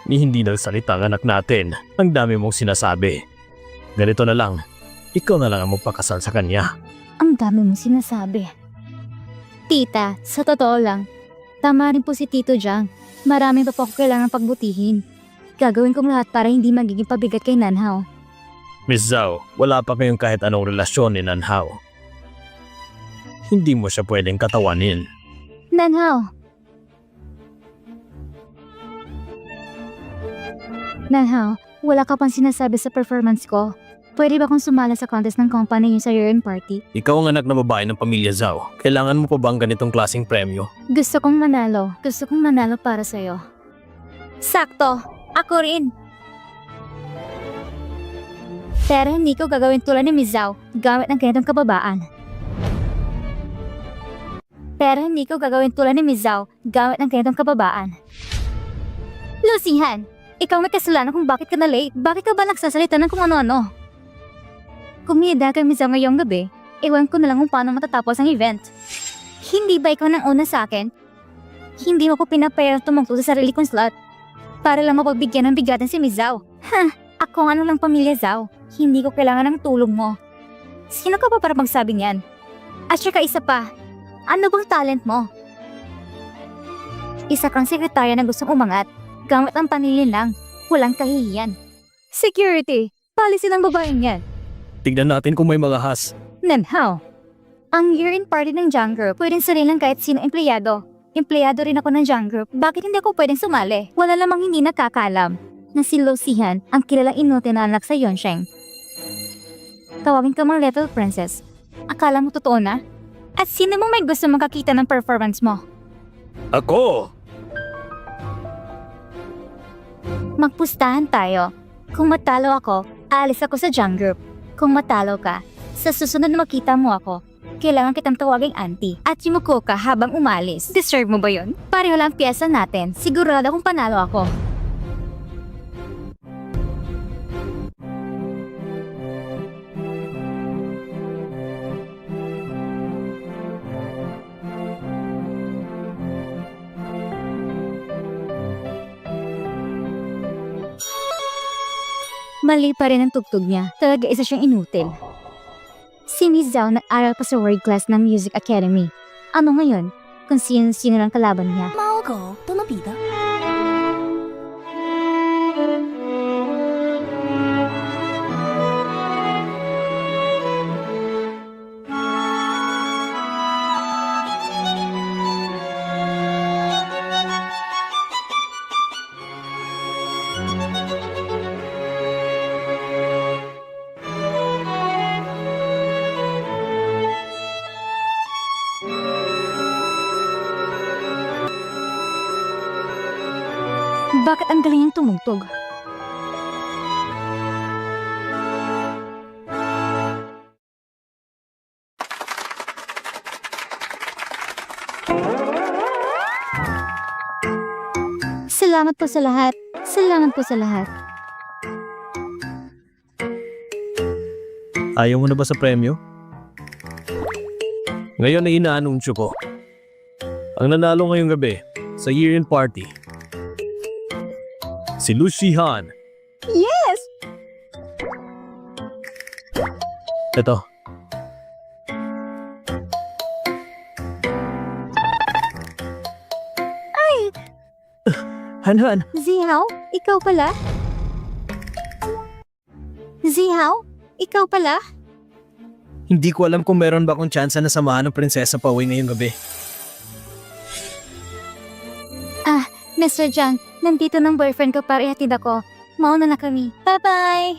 Ni hindi nagsalita ang anak natin. Ang dami mong sinasabi. Ganito na lang, ikaw na lang ang magpakasal sa kanya. Ang dami mong sinasabi. Tita, sa totoo lang, tama rin po si Tito Jiang. Marami pa po ako kailangan pagbutihin. Gagawin kong lahat para hindi magiging pabigat kay Nanhao. Miss Zhao, wala pa kayong kahit anong relasyon ni Nanhao. Hindi mo siya pwedeng katawanin. Nanhao! Nanhao, wala ka pang sinasabi sa performance ko. Pwede ba kung sumala sa contest ng company yung sa year-end party? Ikaw ang anak na babae ng pamilya Zhao. Kailangan mo pa ba ang ganitong klaseng premyo? Gusto kong manalo. Gusto kong manalo para sa'yo. Sakto! Ako rin! Pero hindi ko gagawin tulad ni Miss Zhao gamit ng ganitong kababaan. Lucihan! Ikaw may kasalanan kung bakit ka na late. Bakit ka ba nagsasalita ng kung ano-ano? Kung hihida kami sa ngayong gabi, ewan ko na lang kung paano matatapos ang event. Hindi ba ikaw nang una sa akin? Hindi mo ko pinapayang tumungtong sa sarili kong slot para lang mapagbigyan ng bigatan si Miss Zhao. Ako nga lang pamilya Zhao. Hindi ko kailangan ng tulong mo. Sino ka pa para magsabi niyan? At saka isa pa, ano bang talent mo? Isa kang sekretarya na gustong umangat, gamit ang panilin lang, walang kahihiyan. Security, policy ng babaeng yan. Tignan natin kung may mga has. Nanhaw. Ang year-end party ng Jang Group, pwedeng sarili lang kahit sino empleyado. Empleyado rin ako ng Jang Group, bakit hindi ako pwedeng sumali? Wala lamang hindi nakakaalam na si Lo Sihan ang kilalang inuti na anak sa Yonsheng. Tawagin ka mang Little Princess. Akala mo totoo na? At sino mong may gusto makakita ng performance mo? Ako! Magpustahan tayo. Kung matalo ako, aalis ako sa Jang Group. Kung matalo ka, sa susunod na makita mo ako, kailangan kitang tawaging auntie at yumuko ka habang umalis. Deserve mo ba yun? Pareho lang piyesa natin. Sigurado kung panalo ako. Mali pa rin ang tugtog niya. Talaga isa siyang inutil. Si Miss Zhao nag-aral pa sa World Class ng Music Academy. Ano ngayon? Kung sino-sino lang kalaban niya. 猫狗都能比的。 Bakit ang galing niyang tumugtog? Salamat po sa lahat. Salamat po sa lahat. Ayaw mo na ba sa premyo? Ngayon ay inaanunsyo ko. Ang nanalo ngayong gabi sa year-end party, si Lu Shihan. Yes! Ito. Han, Zihao, ikaw pala? Zihao, ikaw pala? hindi ko alam kung meron ba akong tsansa na samahan ng prinsesa pa uwi ngayong gabi. Mr. Jang, nandito ng boyfriend ko para ihatid ako. Mauna na kami. Bye-bye!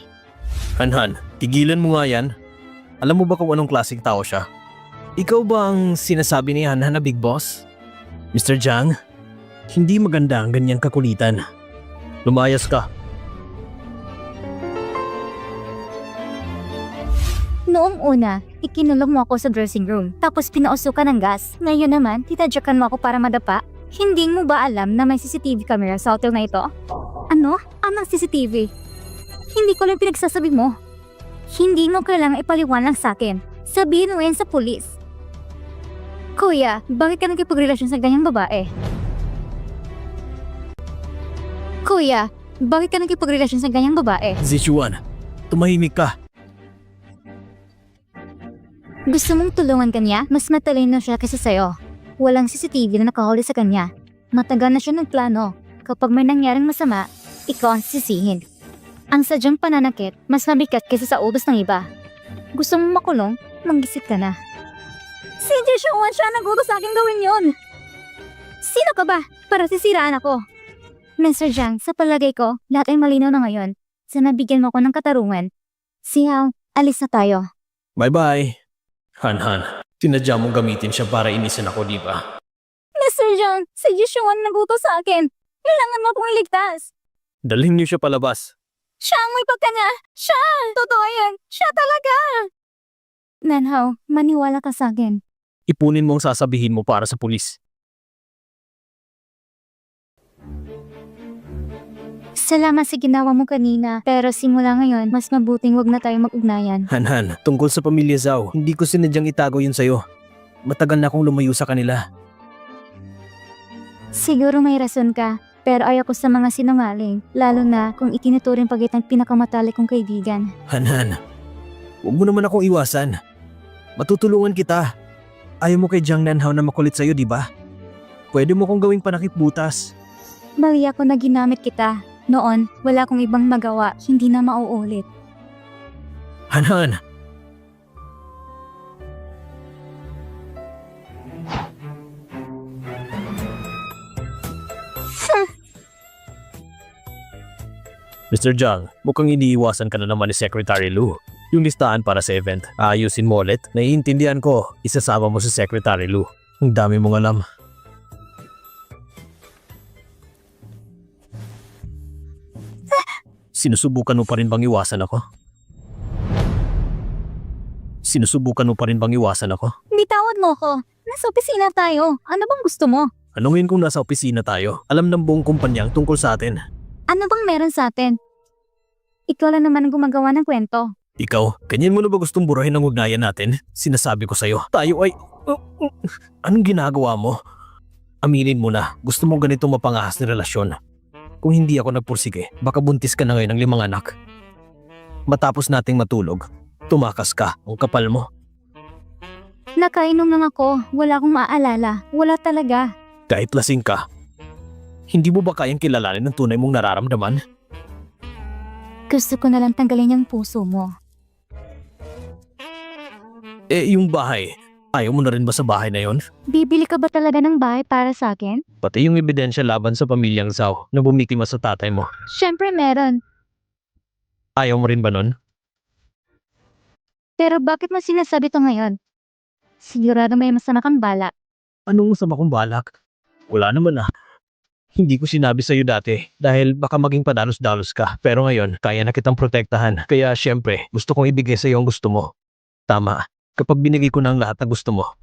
Han, tigilan mo nga yan. Alam mo ba kung anong klaseng tao siya? Ikaw ba ang sinasabi ni Han na big boss? Mr. Jang, hindi maganda ang ganyang kakulitan. Lumayas ka. Noong una, ikinulong mo ako sa dressing room, tapos pinausukan ng gas. Ngayon naman, titadyakan mo ako para madapa. Hindi mo ba alam na may CCTV camera sa hotel na ito? Ano? Anong CCTV? Hindi ko lang pinagsasabi mo. Hindi mo kailangang ipaliwanag sa akin. Sabihin mo yan sa pulis. Kuya, bakit ka nagkipagrelasyon sa ganyang babae? Kuya, bakit ka nagkipagrelasyon sa ganyang babae? Zichuan, tumahimik ka. Gusto mong tulungan kanya? Mas matalino siya kaysa sa'yo. Walang CCTV na nakahuli sa kanya. Matagal na siya nagplano. Kapag may nangyaring masama, ikaw ang sisihin. Ang sadyang pananakit, mas mabigat kaysa sa utos ng iba. Gusto mong makulong? Manggisip ka na. Si Jishuan siya nagutos sa akin gawin yon. Sino ka ba? Para sisiraan ako. Mr. Zhang, sa palagay ko, lahat ay malinaw na ngayon. Sana bigyan mo ako ng katarungan. Sihaw, alis na tayo. Bye-bye. Han, sinadya mong gamitin siya para inisin ako, di ba? Mr. Zhang, si Jishuan nagutos sa akin. Kailangan mo akong iligtas. Dalhin niyo siya palabas. Siya ang may pagkanya. Siya! Totoo yan. Siya talaga! Nanhaw, maniwala ka sa akin. Ipunin mo ang sasabihin mo para sa pulis. Salamat sa ginawa mo kanina, pero simula ngayon, mas mabuting wag na tayo mag-ugnayan. Han, tungkol sa pamilya Zhao, hindi ko sinadyang itago yun sa'yo. Matagal na akong lumayo sa kanila. Siguro may rason ka, pero ayoko sa mga sinungaling, lalo na kung itinuturing pa kitang pinakamatalik kong kaibigan. Han, huwag mo naman akong iwasan. Matutulungan kita. Ayaw mo kay Jiang Nanhao na makulit sa'yo, di ba? Pwede mo kong gawing panakip butas. Mali ako na ginamit kita. Noon, wala akong ibang magawa, hindi na mauulit. Han. Mr. Jiang, mukhang iniiwasan ka na naman ni Secretary Lu. Yung listahan para sa event, ayusin mo ulit. Naiintindihan ko, isasama mo si Secretary Lu. Ang dami mong alam. Sinusubukan mo pa rin bang iwasan ako? Bitawad mo ko. Nasa opisina tayo. Ano bang gusto mo? Anong kung nasa opisina tayo? Alam ng buong kumpanyang tungkol sa atin. Ano bang meron sa atin? Ikaw lang naman ang gumagawa ng kwento. Ikaw, ganyan mo na ba gustong burahin ang ugnayan natin? Sinasabi ko sa'yo, tayo ay... Anong ginagawa mo? Aminin mo na, gusto mo ganito mapangahas na relasyon. Kung hindi ako nagpursige, baka buntis ka na ngayon ng 5 anak. Matapos nating matulog, tumakas ka, ang kapal mo. Nakainom lang ako. Wala akong maaalala. Wala talaga. Kahit lasing ka, hindi mo ba kayang kilalanin ang tunay mong nararamdaman? Gusto ko na lang tanggalin yung puso mo. Yung bahay, ayaw mo na rin ba sa bahay na yon? Bibili ka ba talaga ng bahay para sa akin? Pati yung ebidensya laban sa pamilyang Zhao na bumiktima sa tatay mo. Siyempre meron. Ayaw mo rin ba nun? Pero bakit mo sinasabi to ngayon? Sigurado may masama kang balak. Anong masama kong balak? Wala naman ah. Hindi ko sinabi sa'yo dati dahil baka maging padalos-dalos ka. Pero ngayon, kaya na kitang protektahan. Kaya syempre, gusto kong ibigay sa'yo ang gusto mo. Tama, kapag binigay ko na ang lahat na gusto mo,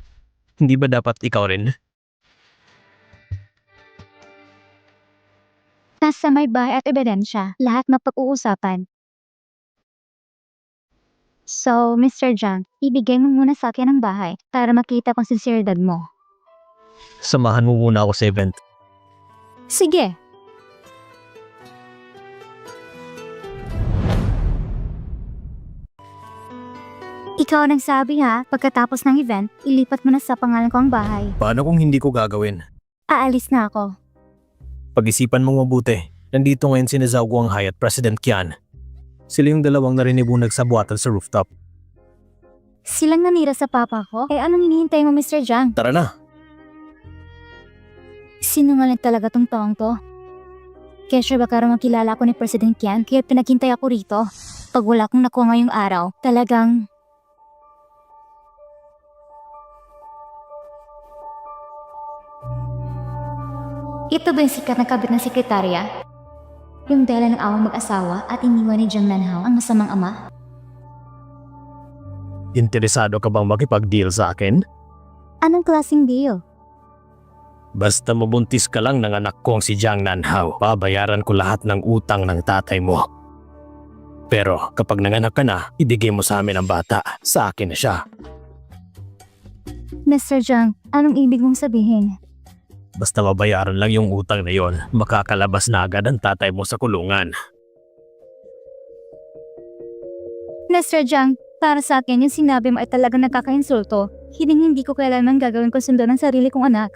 hindi ba dapat ikaw rin? Nasa may bahay at ebidensya, lahat mapag-uusapan. So, Mr. Jiang, ibigay mo muna sa akin ang bahay para makita kung sinseridad mo. Samahan mo muna ako sa event. Sige. Ikaw ang nagsabi ha, pagkatapos ng event, ilipat mo na sa pangalan ko ang bahay. Paano kung hindi ko gagawin? Aalis na ako. Pag-isipan mong mabuti. Nandito ngayon si Zhao Guanghai at President Qian. Sila yung dalawang narinibong nagsabuatan sa rooftop. Silang nanira sa papa ko? Anong hinihintay mo, Mr. Jiang? Tara na! Sinungaling talaga tong taong to. Kesyo baka raw makilala ako ni President Qian, kaya pinaghintay ako rito. Pag wala akong nakuha ngayong araw, talagang... Ito ba yung sikat na kabit ng sekretarya? Yung dala ng awang mag-asawa at iniwan ni Jiang Nanhao ang masamang ama? Interesado ka bang makipag-deal sa akin? Anong klaseng deal? Basta mabuntis ka lang ng anak kong si Jiang Nanhao, babayaran ko lahat ng utang ng tatay mo. Pero kapag nanganak ka na, ibigay mo sa amin ang bata. Sa akin na siya. Mr. Jiang, anong ibig mong sabihin? Basta mabayaran lang yung utang na yon, makakalabas na agad ang tatay mo sa kulungan. Mr. Jiang, para sa akin yung sinabi mo ay talagang nakakainsulto. Hindi ko kailanman gagawin ko sundo ng sarili kong anak.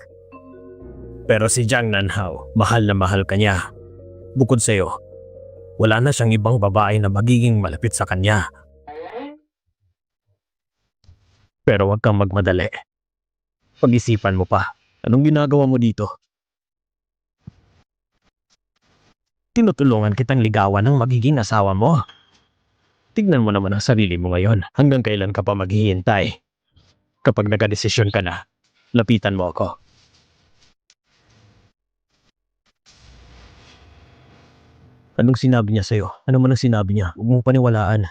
Pero si Jiang Nanhao, mahal na mahal ka niya. Bukod sa'yo, wala na siyang ibang babae na magiging malapit sa kanya. Pero huwag kang magmadali. Pag-isipan mo pa. Anong ginagawa mo dito? Tinutulungan kitang ligawan ng magiging asawa mo. Tignan mo naman ang sarili mo ngayon. Hanggang kailan ka pa maghihintay? Kapag nagkadesisyon ka na, lapitan mo ako. Anong sinabi niya sa'yo? Ano man ang sinabi niya? Huwag mong paniwalaan.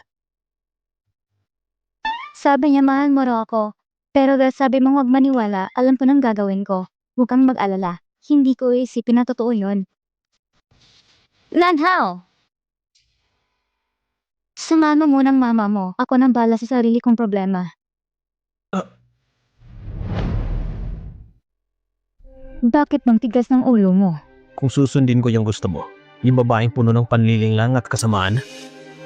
Sabi niya mahal mo raw ako. Pero dahil sabi mo huwag maniwala, alam ko nang gagawin ko. Huwag kang mag-alala. Hindi ko iisipin na totoo yun. Lanhao! Sumama mo ng mama mo. Ako nang bala sa sarili kong problema. Bakit bang tigas ng ulo mo? Kung susundin ko yung gusto mo, yung babaeng puno ng panlilinlang at kasamaan,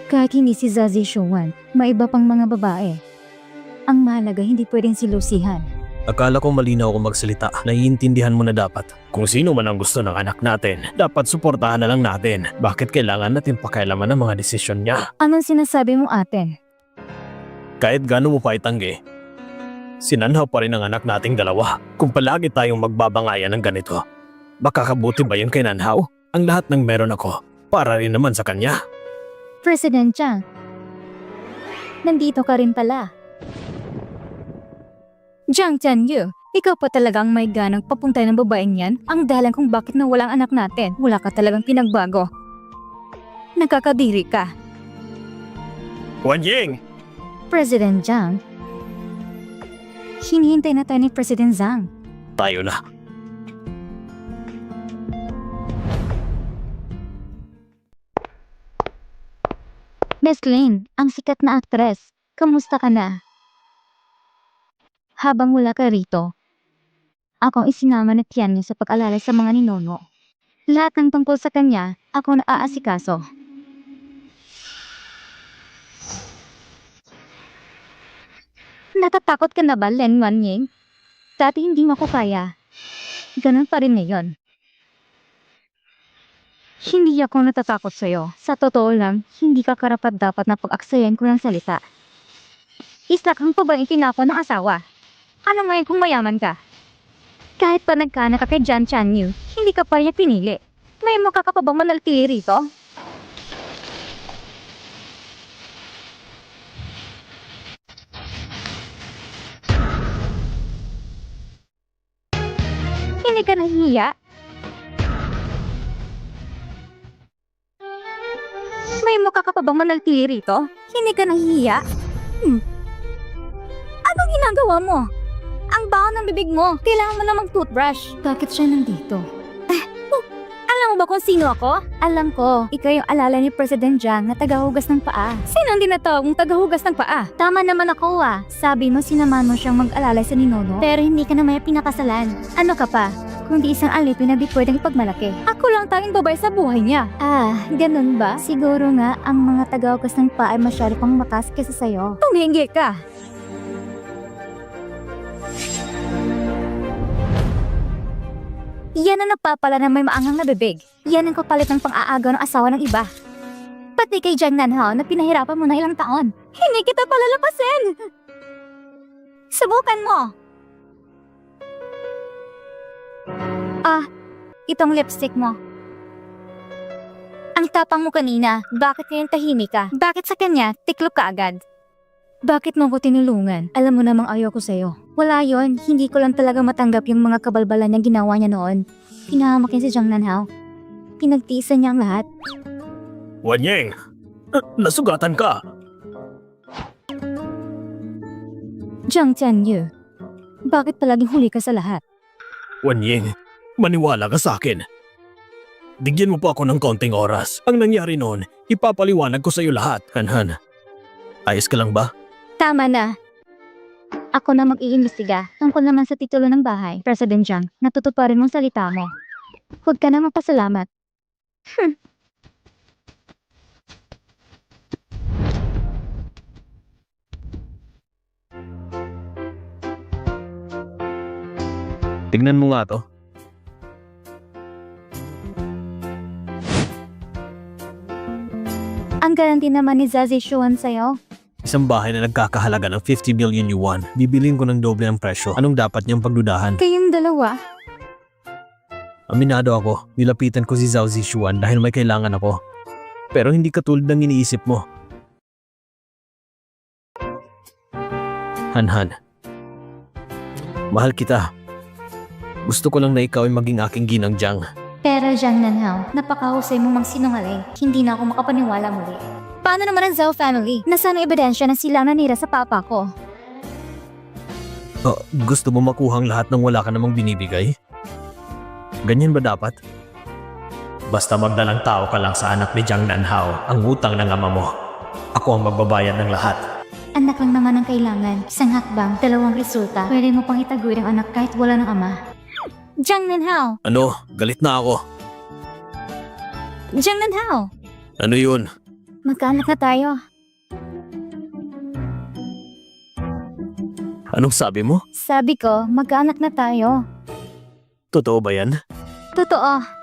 Kahit hindi si Zazie Showan, may iba pang mga babae. Ang mahalaga hindi pwedeng silusihan. akala ko malinaw ako magsalita. Naiintindihan mo na dapat. Kung sino man ang gusto ng anak natin, dapat suportahan na lang natin. Bakit kailangan natin pakialaman ang mga desisyon niya? Anong sinasabi mo atin? Kahit gaano mo pa itanggi, sinanhaw pa rin ang anak nating dalawa. Kung palagi tayong magbabangayan ng ganito, makakabuti ba yun kay Nanhaw? Ang lahat ng meron ako, para rin naman sa kanya. President Chang, nandito ka rin pala. Jiang Tianyu, ikaw pa talagang may ganang papunta ng babaeng yan? Ang dahilan kung bakit nawalang anak natin. Wala ka talagang pinagbago. Nakakadiri ka. Wan Ying! President Jiang, hinihintay na tayo ni President Zhang. Tayo na. Miss Lin, ang sikat na aktres. Kamusta ka na? Habang wala ka rito, akong isinama ni Tianyu sa pag-alala sa mga ninono. Lahat ng tungkol sa kanya, ako na aasikaso. Natatakot ka na ba, Len Wanying? Dati hindi mo ko kaya. Ganun pa rin ngayon. Hindi ako natatakot sa'yo. Sa totoo lang, hindi ka karapat-dapat na pag-aksayan ko ng salita. Isa kang pa ba itinako ng asawa? Ano ngayon kung mayaman ka? Kahit pa nagkaanak ka kay Jiang Tianyu, hindi ka pa niya pinili. May mukha ka pa bang manaltili rito? Hindi ka nahihiya? May mukha ka pa bang manaltili rito? Hindi ka nahihiya? Anong ginagawa mo? Ang baho ng bibig mo. Kailangan mo na mag-toothbrush. Bakit siya nandito? Alam mo ba kung sino ako? Alam ko. Ikaw yung alala ni President Jiang na tagahugas ng paa. Sino ang tinatawag mong tagahugas ng paa? Tama naman ako Sabi mo sinamahan mo siyang mag-alala sa ninono. Pero hindi ka naman pinakasalan. Ano ka pa? Kundi isang alipin na di pwedeng ipagmalaki. Ako lang tanging babae sa buhay niya. Ganun ba? Siguro nga ang mga tagahugas ng paa ay masyado pang matas kesa sa'yo. Tuminggi ka! Yan ang napapala na may maangang na bibig. Yan ang kapalit ng pang-aagaw ng asawa ng iba. Pati kay Jiang Nanhao na pinahirapan mo na ilang taon. Hindi kita palalapasin! Subukan mo! Itong lipstick mo. Ang tapang mo kanina, bakit ngayon tahimik ka? Bakit sa kanya, tiklop ka agad? Bakit mo ko tinulungan? Alam mo namang ayoko sa'yo. Wala yon, hindi ko lang talaga matanggap yung mga kabalbalan na ginawa niya noon. Pinahamak niya si Jiang Nanhao. Pinagtiisan niya ang lahat. Wan Ying! Nasugatan ka! Jiang Tianyu, bakit palaging huli ka sa lahat? Wan Ying, maniwala ka sa akin. Bigyan mo pa ako ng konting oras. Ang nangyari noon, ipapaliwanag ko sa iyo lahat. Han, ayos ka lang ba? Tama na. Ako na mag-iimbestiga. Tungkol naman sa titulo ng bahay. President Jiang, natutuparin mong salita mo. Huwag ka na magpasalamat. Tignan mo nga to. Ang garanti naman ni Zazie Showan sa'yo. Isang bahay na nagkakahalaga ng 50 million yuan. Bibilin ko ng doble ng presyo. Anong dapat niyang pagdudahan? Kayong dalawa. Aminado ako, nilapitan ko si Zhao Zishuan dahil may kailangan ako. Pero hindi katulad ng iniisip mo. Han, mahal kita. Gusto ko lang na ikaw ay maging aking ginang Jiang. Pero Jiang Nanhao, napakahusay mo magsinungaling. Hindi na ako makapaniwala muli. Paano naman ang Zhao family? Nasaan ang ebidensya na sila nanira sa papa ko? Gusto mo makuhang lahat ng wala ka namang binibigay? Ganyan ba dapat? Basta magdalang tao ka lang sa anak ni Jiang Nanhao, ang utang ng ama mo. Ako ang magbabayad ng lahat. Anak lang naman ang kailangan. Isang hakbang, dalawang resulta. Pwede mo pang itaguyod ang anak kahit wala ng ama. Jiang Nanhao! Ano? Galit na ako. Jiang Nanhao! Ano yun? Magkaanak na tayo. Anong sabi mo? Sabi ko, magkaanak na tayo. Totoo ba yan? Totoo.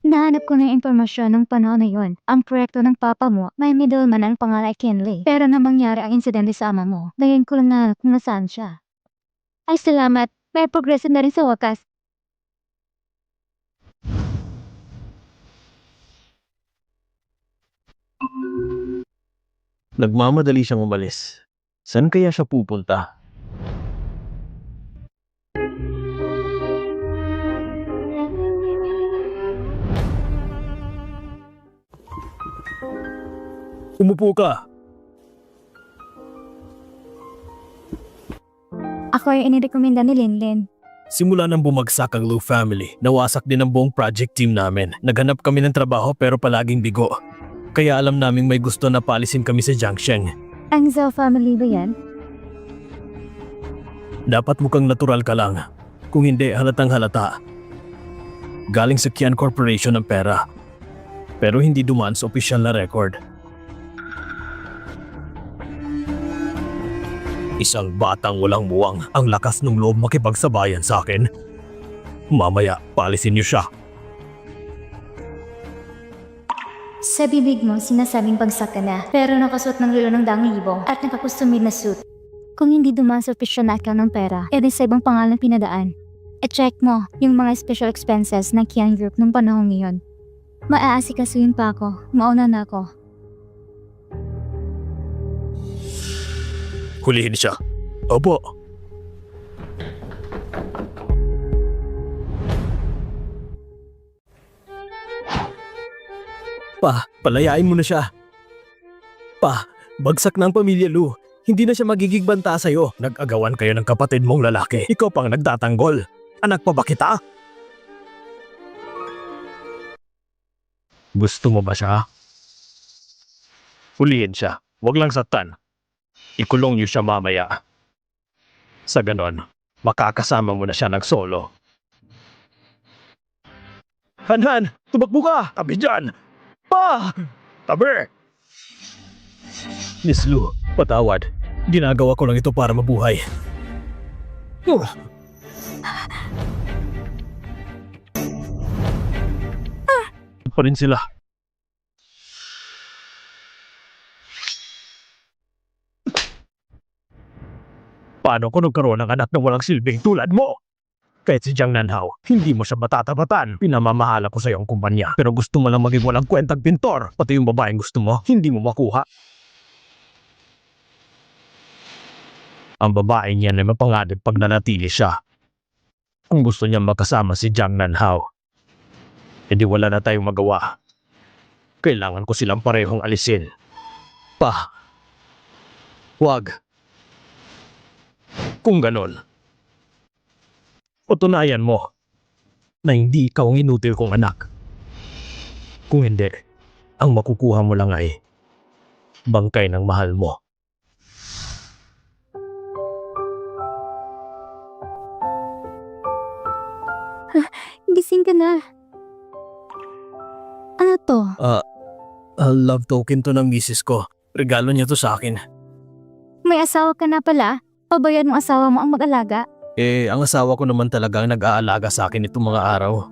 Nahanap ko na yung impormasyon ng panahon na yun. Ang proyekto ng papa mo, may middleman ang pangalan ay Kenley. Pero nang mangyari ang insidente sa ama mo, ngayon ko lang nahanap kung nasaan siya. Ay salamat, may progreso na rin sa wakas. Nagmamadali siyang umalis. Saan kaya siya pupunta? Umupo ka. Ako yung inirekomenda ni Linlin. Simula nang bumagsak ang Lu family, nawasak din ang buong project team namin. Naghanap kami ng trabaho pero palaging bigo. Kaya alam naming may gusto na palisin kami sa Jiangsheng. Ang Zhao family ba yan? Dapat mukhang natural ka lang. Kung hindi, halatang halata. Galing sa Qian Corporation ang pera. Pero hindi dumaan sa opisyal na record. Isang batang walang muwang ang lakas ng loob makipagsabayan sa akin. Mamaya, palisin niyo siya. Sa bibig mo, sinasabing bagsak ka na, pero nakasuot ng relo ng 1,000 at nakakustumid na suit. Kung hindi dumaan sa opisyal na account ng pera, edi sa ibang pangalan pinadaan. E-check mo yung mga special expenses ng Qian Group nung panahon ngayon. Maaasikasuhin pa ako, mauna na ako. Hulihin siya. Opo. Pa, palayain mo na siya. Pa, bagsak na ang pamilya Lu. Hindi na siya magiging banta sa'yo. Nag-agawan kayo ng kapatid mong lalaki. Ikaw pang nagtatanggol. Anak pa ba kita? Gusto mo ba siya? Hulihin siya. Huwag lang saktan. Ikulong niyo siya mamaya. Sa ganon, makakasama mo na siya solo. Han, tumakbo ka! Tabi dyan! Pa! Tabi! Miss Lu, patawad. Ginagawa ko lang ito para mabuhay. Pa rin sila. Paano ko nagkaroon ng anak na walang silbing tulad mo? Kahit si Jiang Nanhao, hindi mo siya matatapatan. Pinamamahala ko sa iyong kumpanya. Pero gusto mo lang maging walang kwentang pintor. Pati yung babaeng gusto mo, hindi mo makuha. Ang babaeng yan ay mapanganib pag nanatili siya. Kung gusto niya makasama si Jiang Nanhao, edi wala na tayong magawa. Kailangan ko silang parehong alisin. Pa, wag. Kung ganon, patunayan mo na hindi ikaw ang inutil kong anak. Kung hindi, ang makukuha mo lang ay bangkay ng mahal mo. Gising ka na. Ano to? Love token to ng misis ko. Regalo niya to sa akin. May asawa ka na pala? Pabayad ng asawa mo ang mag-alaga? Ang asawa ko naman talaga ang nag-aalaga sa akin itong mga araw.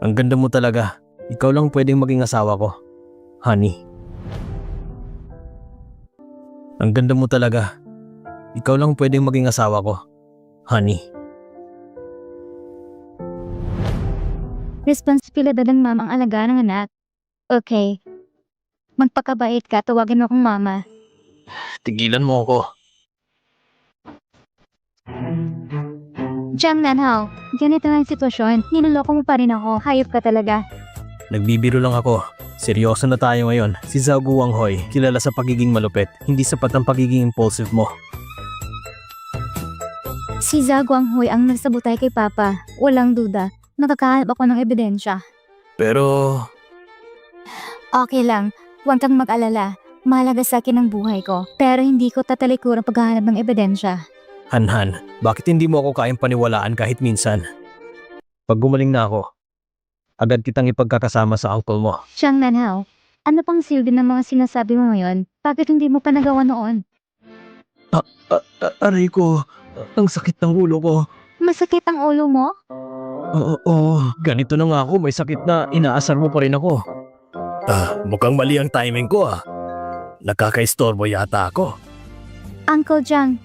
Ang ganda mo talaga. Ikaw lang pwedeng maging asawa ko. Honey. Ang ganda mo talaga. Ikaw lang pwedeng maging asawa ko. Honey. Responsibilidad ng mamang alaga ng anak. Okay. Magpakabait ka, tawagin mo akong mama. Tigilan mo ako. Jiang Nanhao, ganito na ang sitwasyon. Niloloko mo pa rin ako. Hayop ka talaga. Nagbibiro lang ako. Seryoso na tayo ngayon. Si Zhao Guanghui, kilala sa pagiging malupit. Hindi sapat ang pagiging impulsive mo. Si Zhao Guanghui ang nagsabotay kay Papa. Walang duda. Nakakahanap ako ng ebidensya. Pero... Okay lang. Huwag kang mag-alala. Mahalaga sa akin ang buhay ko. Pero hindi ko tatalikuran paghahanap ng ebidensya. Han, bakit hindi mo ako kayang paniwalaan kahit minsan? Pag gumaling na ako, agad kitang ipagkakasama sa uncle mo. Siyang Nanhao, ano pang silbi ng mga sinasabi mo ngayon? Bakit hindi mo pa nagawa noon? Aray ko, ang sakit ng ulo ko. Masakit ang ulo mo? Oo, ganito na nga ako, may sakit na inaasar mo pa rin ako. Mukhang mali ang timing ko Nakakaistorbo yata ako. Uncle Jiang.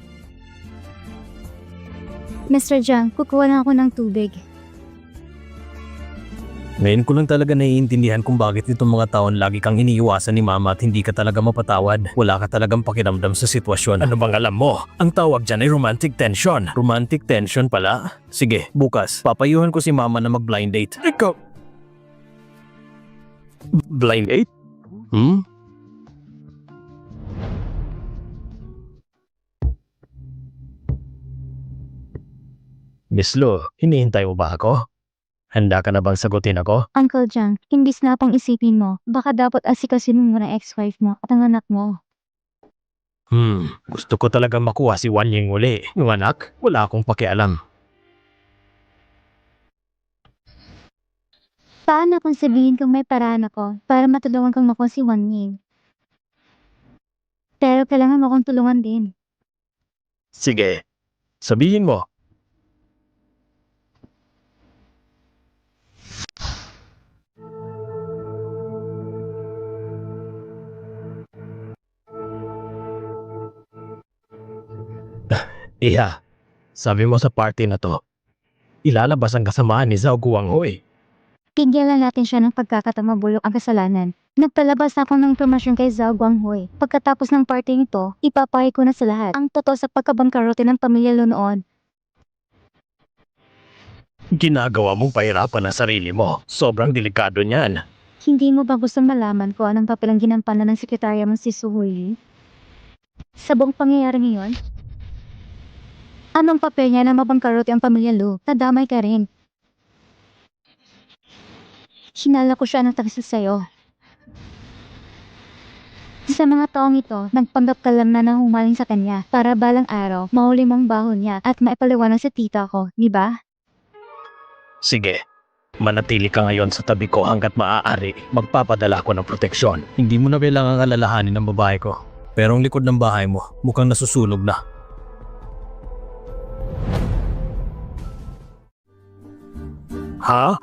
Mr. Jiang, kukuha na ako ng tubig. Ngayon ko lang talaga naiintindihan kung bakit itong mga taon lagi kang iniiwasan ni mama at hindi ka talaga mapatawad. Wala ka talagang pakiramdam sa sitwasyon. Ano bang alam mo? Ang tawag dyan ay romantic tension. Romantic tension pala? Sige, bukas, papayuhan ko si mama na mag-blind date. Ikaw... Blind date? Miss Lu, hinihintay mo ba ako? Handa ka na bang sagutin ako? Uncle Jiang, imbis na pang isipin mo, baka dapat asikasin mo muna ex-wife mo at ang anak mo. Gusto ko talaga makuha si Wan Ying uli. Yung anak, wala akong pakialam. Paano kung sabihin kong may paraan ako para matulungan kang makuha si Wan Ying? Pero kailangan mo akong tulungan din. Sige, sabihin mo. Iha, sabi mo sa party na to, ilalabas ang kasamaan ni Zhao Guanghui. Bigyan lang natin siya ng pagkakataong mabulok ang kasalanan. Nagpalabas ako ng impormasyon kay Zhao Guanghui. Pagkatapos ng party ito, ipapahay ko na sa lahat ang totoo sa pagkabangkarote ng pamilya Lu noon. Ginagawa mong pahirapan ang sarili mo. Sobrang delikado niyan. Hindi mo ba gusto malaman ko anong papel ang ginampanan ng sekretarya mong si Su Huili? Sa buong pangyayari ngayon? Anong papel niya na mabangkarote ang pamilya Lu? Nadamay ka rin. Hinala ko siya ng taksa sa'yo. Sa mga taong ito, nagpanggap ka lang na humaling sa kanya para balang araw, mahuli mong baho niya at maipaliwanag sa tita ko, di ba? Sige, manatili ka ngayon sa tabi ko hanggat maaari. Magpapadala ko ng proteksyon. Hindi mo na kailangang alalahanin ng babae ko. Pero ang likod ng bahay mo, mukhang nasusunog na. Ha?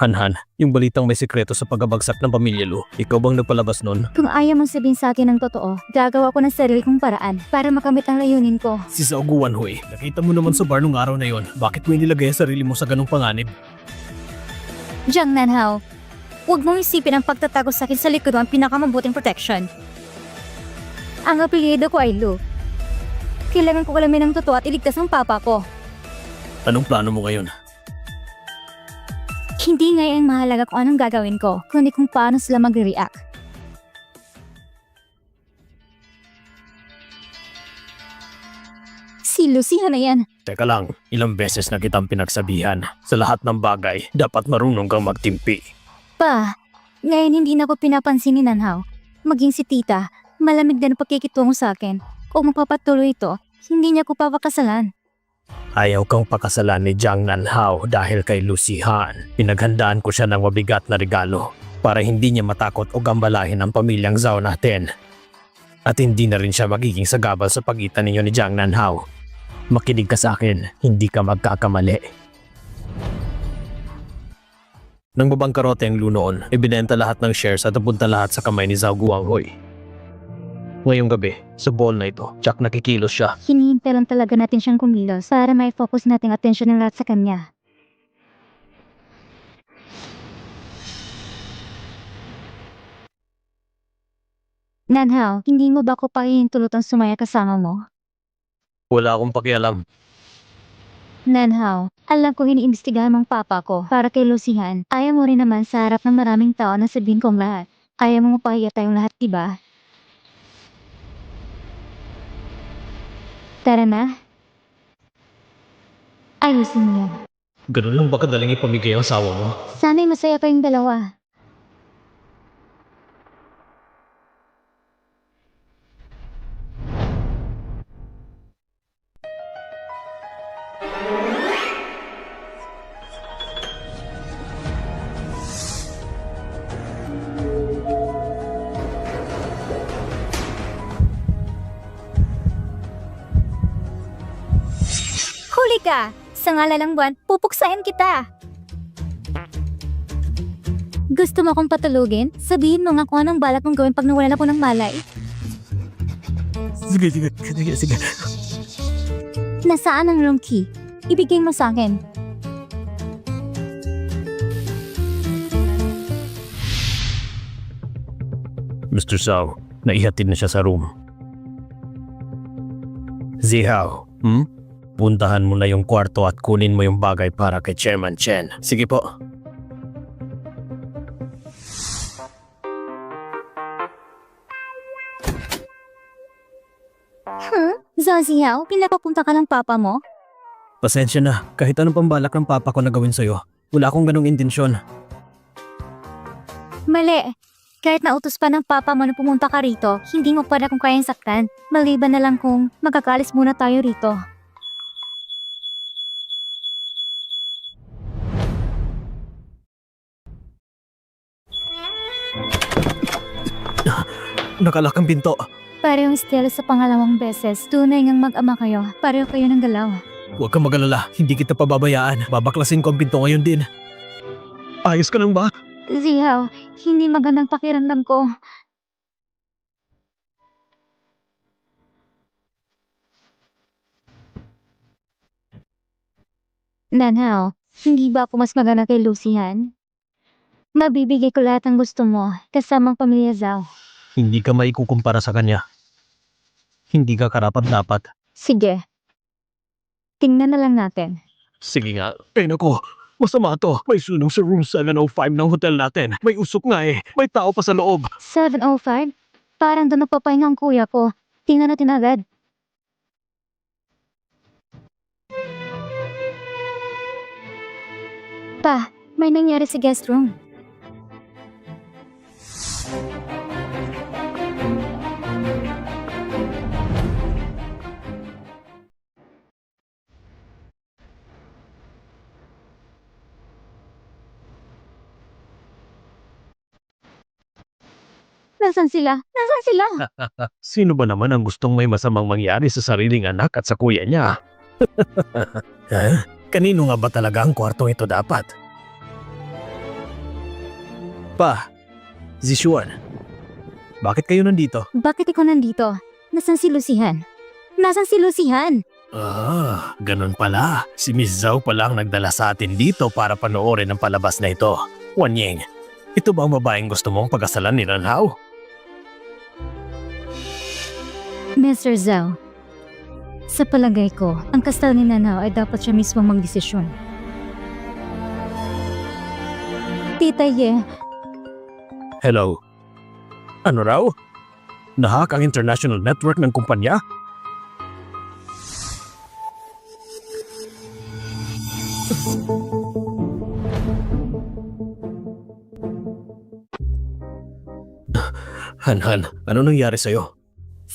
Han, yung balitang may sikreto sa pagbabagsak ng pamilya Lu, ikaw bang nagpalabas nun? Kung ayaw mong sabihin sa akin ng totoo, gagawa ko ng sarili kong paraan para makamit ang layunin ko. Si Zhao Guanghui, nakita mo naman sa bar nung araw na yon. Bakit mo inilagay ang sarili mo sa ganong panganib? Jiang Nanhao, huwag mong isipin ang pagtatago sa akin sa likod ang pinakamabuting protection. Ang apelyido ko ay Lu. Kailangan ko alamin ang totoo at iligtas ang papa ko. Anong plano mo ngayon? Hindi ngayon mahalaga kung anong gagawin ko, kundi kung paano sila mag-react. Si Lucia na yan. Teka lang, ilang beses na kitang pinagsabihan. Sa lahat ng bagay, dapat marunong kang magtimpi. Pa, ngayon hindi na ako pinapansin ni Nanhao. Maging si tita, malamig din ang pagkikitungo sa akin. Kung mapapatuloy ito, hindi niya ko papakasalan. Ayaw kang pakasalan ni Jiang Nanhao dahil kay Lucy Han. Pinaghandaan ko siya ng mabigat na regalo para hindi niya matakot o gambalahin ang pamilyang Zhao natin. At hindi na rin siya magiging sagabal sa pagitan ninyo ni Jiang Nanhao. Makinig ka sa akin, hindi ka magkakamali. Nang babangkarote ang Lu noon, ibinenta lahat ng shares at napunta lahat sa kamay ni Zhao Guanghui. Ngayong gabi, sa ball na ito, tsak nakikilos siya. Hinihintay lang talaga natin siyang kumilos para may focus nating atensyon ng lahat sa kanya. Nanhao, hindi mo ba ko pahihintulutang sumaya kasama mo? Wala akong pakialam. Nanhaw, alam ko iniimbestigahan mong papa ko para kay Lucian. Ayaw mo rin naman sa harap ng maraming tao na sabihin kong lahat. Ayaw mo mapahiya tayong lahat, diba? Tara na. Ayusin mo yan. Ganun lang ba kadaling ipamigay ang asawa mo? Sana'y masaya kayong dalawa. Huli ka! Sa ngalalang buwan, pupuksain kita! Gusto mo akong patulugin? Sabihin mo nga kung anong balak mong gawin pag nawalan ako ng malay. Sige. Nasaan ang room key? Ibigay mo sa akin. Mr. Zhao, naihatid na siya sa room. Zihao, puntahan mo na yung kwarto at kunin mo yung bagay para kay Chairman Chen. Sige po. Zhao Ziao, pinapapunta ka ng papa mo? Pasensya na, kahit anong pambalak ng papa ko na gawin sa'yo. Wala akong ganong intensyon. Mali. Kahit nautos pa ng papa mo na pumunta ka rito, hindi mo pa na kung kayang saktan. Maliban na lang kung magkakalis muna tayo rito. Nakalak ang pinto. Parehong estilo sa pangalawang beses. Tunay ngang mag-ama kayo. Pareho kayo ng galaw. Huwag kang mag-alala, hindi kita pababayaan. Babaklasin ko ang pinto ngayon din. Ayos ka lang ba? Ziao, hindi magandang pakiramdam ko. Nanhaw, hindi ba ako mas maganda kay Lucian? Mabibigay ko lahat ng gusto mo, kasamang pamilya Zhao. Hindi ka maikukumpara sa kanya. Hindi ka karapat-dapat. Sige. Tingnan na lang natin. Sige nga. Eh nako, masama to. May sunog sa room 705 ng hotel natin. May usok nga eh. May tao pa sa loob. 705? Parang doon nagpapahinga ang kuya ko. Tingnan natin agad. Pa, may nangyari sa guest room. Nasaan sila? Nasaan sila? Sino ba naman ang gustong may masamang mangyari sa sariling anak at sa kuya niya? Kanino nga ba talaga ang kwartong ito dapat? Pa, Zishuan, bakit kayo nandito? Bakit ikaw nandito? Nasaan si Lucian? Nasaan si Lucian? Ah, ganun pala. Si Miss Zhao pala ang nagdala sa atin dito para panoorin ang palabas na ito. Wanying, ito ba ang babaeng gusto mong pagkasalan ni Ranhao? Mr. Zhao, sa palagay ko, ang kasal ni Nanao ay dapat siya mismo magdesisyon. Tita Ye, Hello? Ano raw? Nahack ang international network ng kumpanya? Han, ano nangyari sa'yo?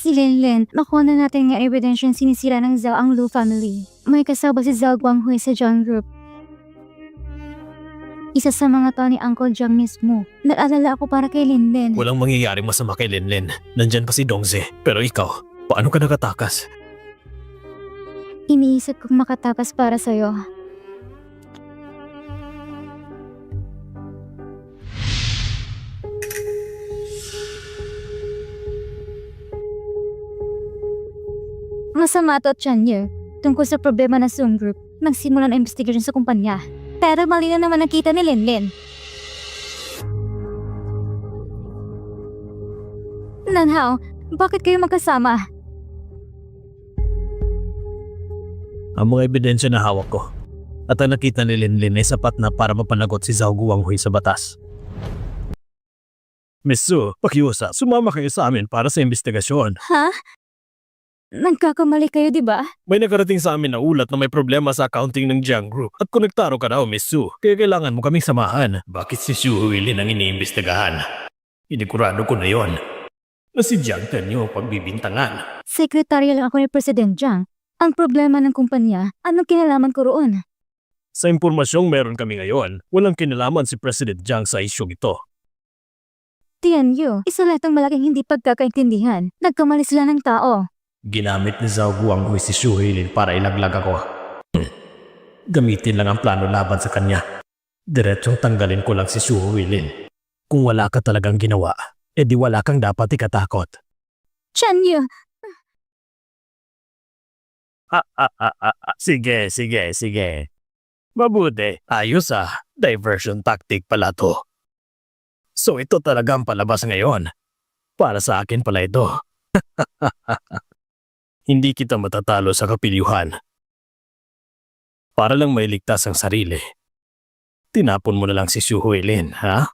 si Linlin, nakuha na natin nga ebidensya sinisira ng Zhao ang Lu family. May kasama si Zhao Guanghui sa Jiang Group. Isa sa mga tao ni Uncle Jiang mismo. Nag-alala ako para kay Linlin. Walang mangyayaring masama kay Linlin. Nandyan pa si Dongze. Pero ikaw, paano ka nakatakas? Iniisip kong makatakas para sa'yo. Masama to at Chanyer. Tungkol sa problema ng Zoom Group, nagsimula ng investigation sa kumpanya. Pero mali na naman nakita ni Linlin. Nanhao, bakit kayo magkasama? ang mga ebidensya na hawak ko. At ang nakita ni Linlin ay sapat na para mapanagot si Zhao Guanghui sa batas. Miss Su, pakiusap, sumama kayo sa amin para sa investigasyon. Ha? Nagkakamali kayo, di ba? May nakarating sa amin na ulat na may problema sa accounting ng Jiang Group at konektaro ka daw, Miss Su. Kaya kailangan mo kaming samahan. Bakit si Su Huilin ang iniimbestigahan? Inikurado ko na yon. Na si Jiang Tenyo pagbibintangan. Sekretarya lang ako ni President Jiang. Ang problema ng kumpanya, anong kinalaman ko roon? Sa impormasyong meron kami ngayon, walang kinalaman si President Jiang sa isyong ito. Tianyu, isa lang itong malaking hindi pagkakaintindihan. Nagkamali sila ng tao. Ginamit ni Zhao Guanghui si Su Huilin para ilaglag ako. Gamitin lang ang plano laban sa kanya. Diretsong tanggalin ko lang si Su Huilin. Kung wala ka talagang ginawa, edi wala kang dapat ikatakot. Tianyu, Sige. Mabuti. Ayos diversion tactic pala to. So ito talaga ang palabas ngayon. Para sa akin pala ito. Hindi kita matatalo sa kapilyuhan. Para lang mailigtas ang sarili. Tinapon mo na lang si Su Huilin, ha?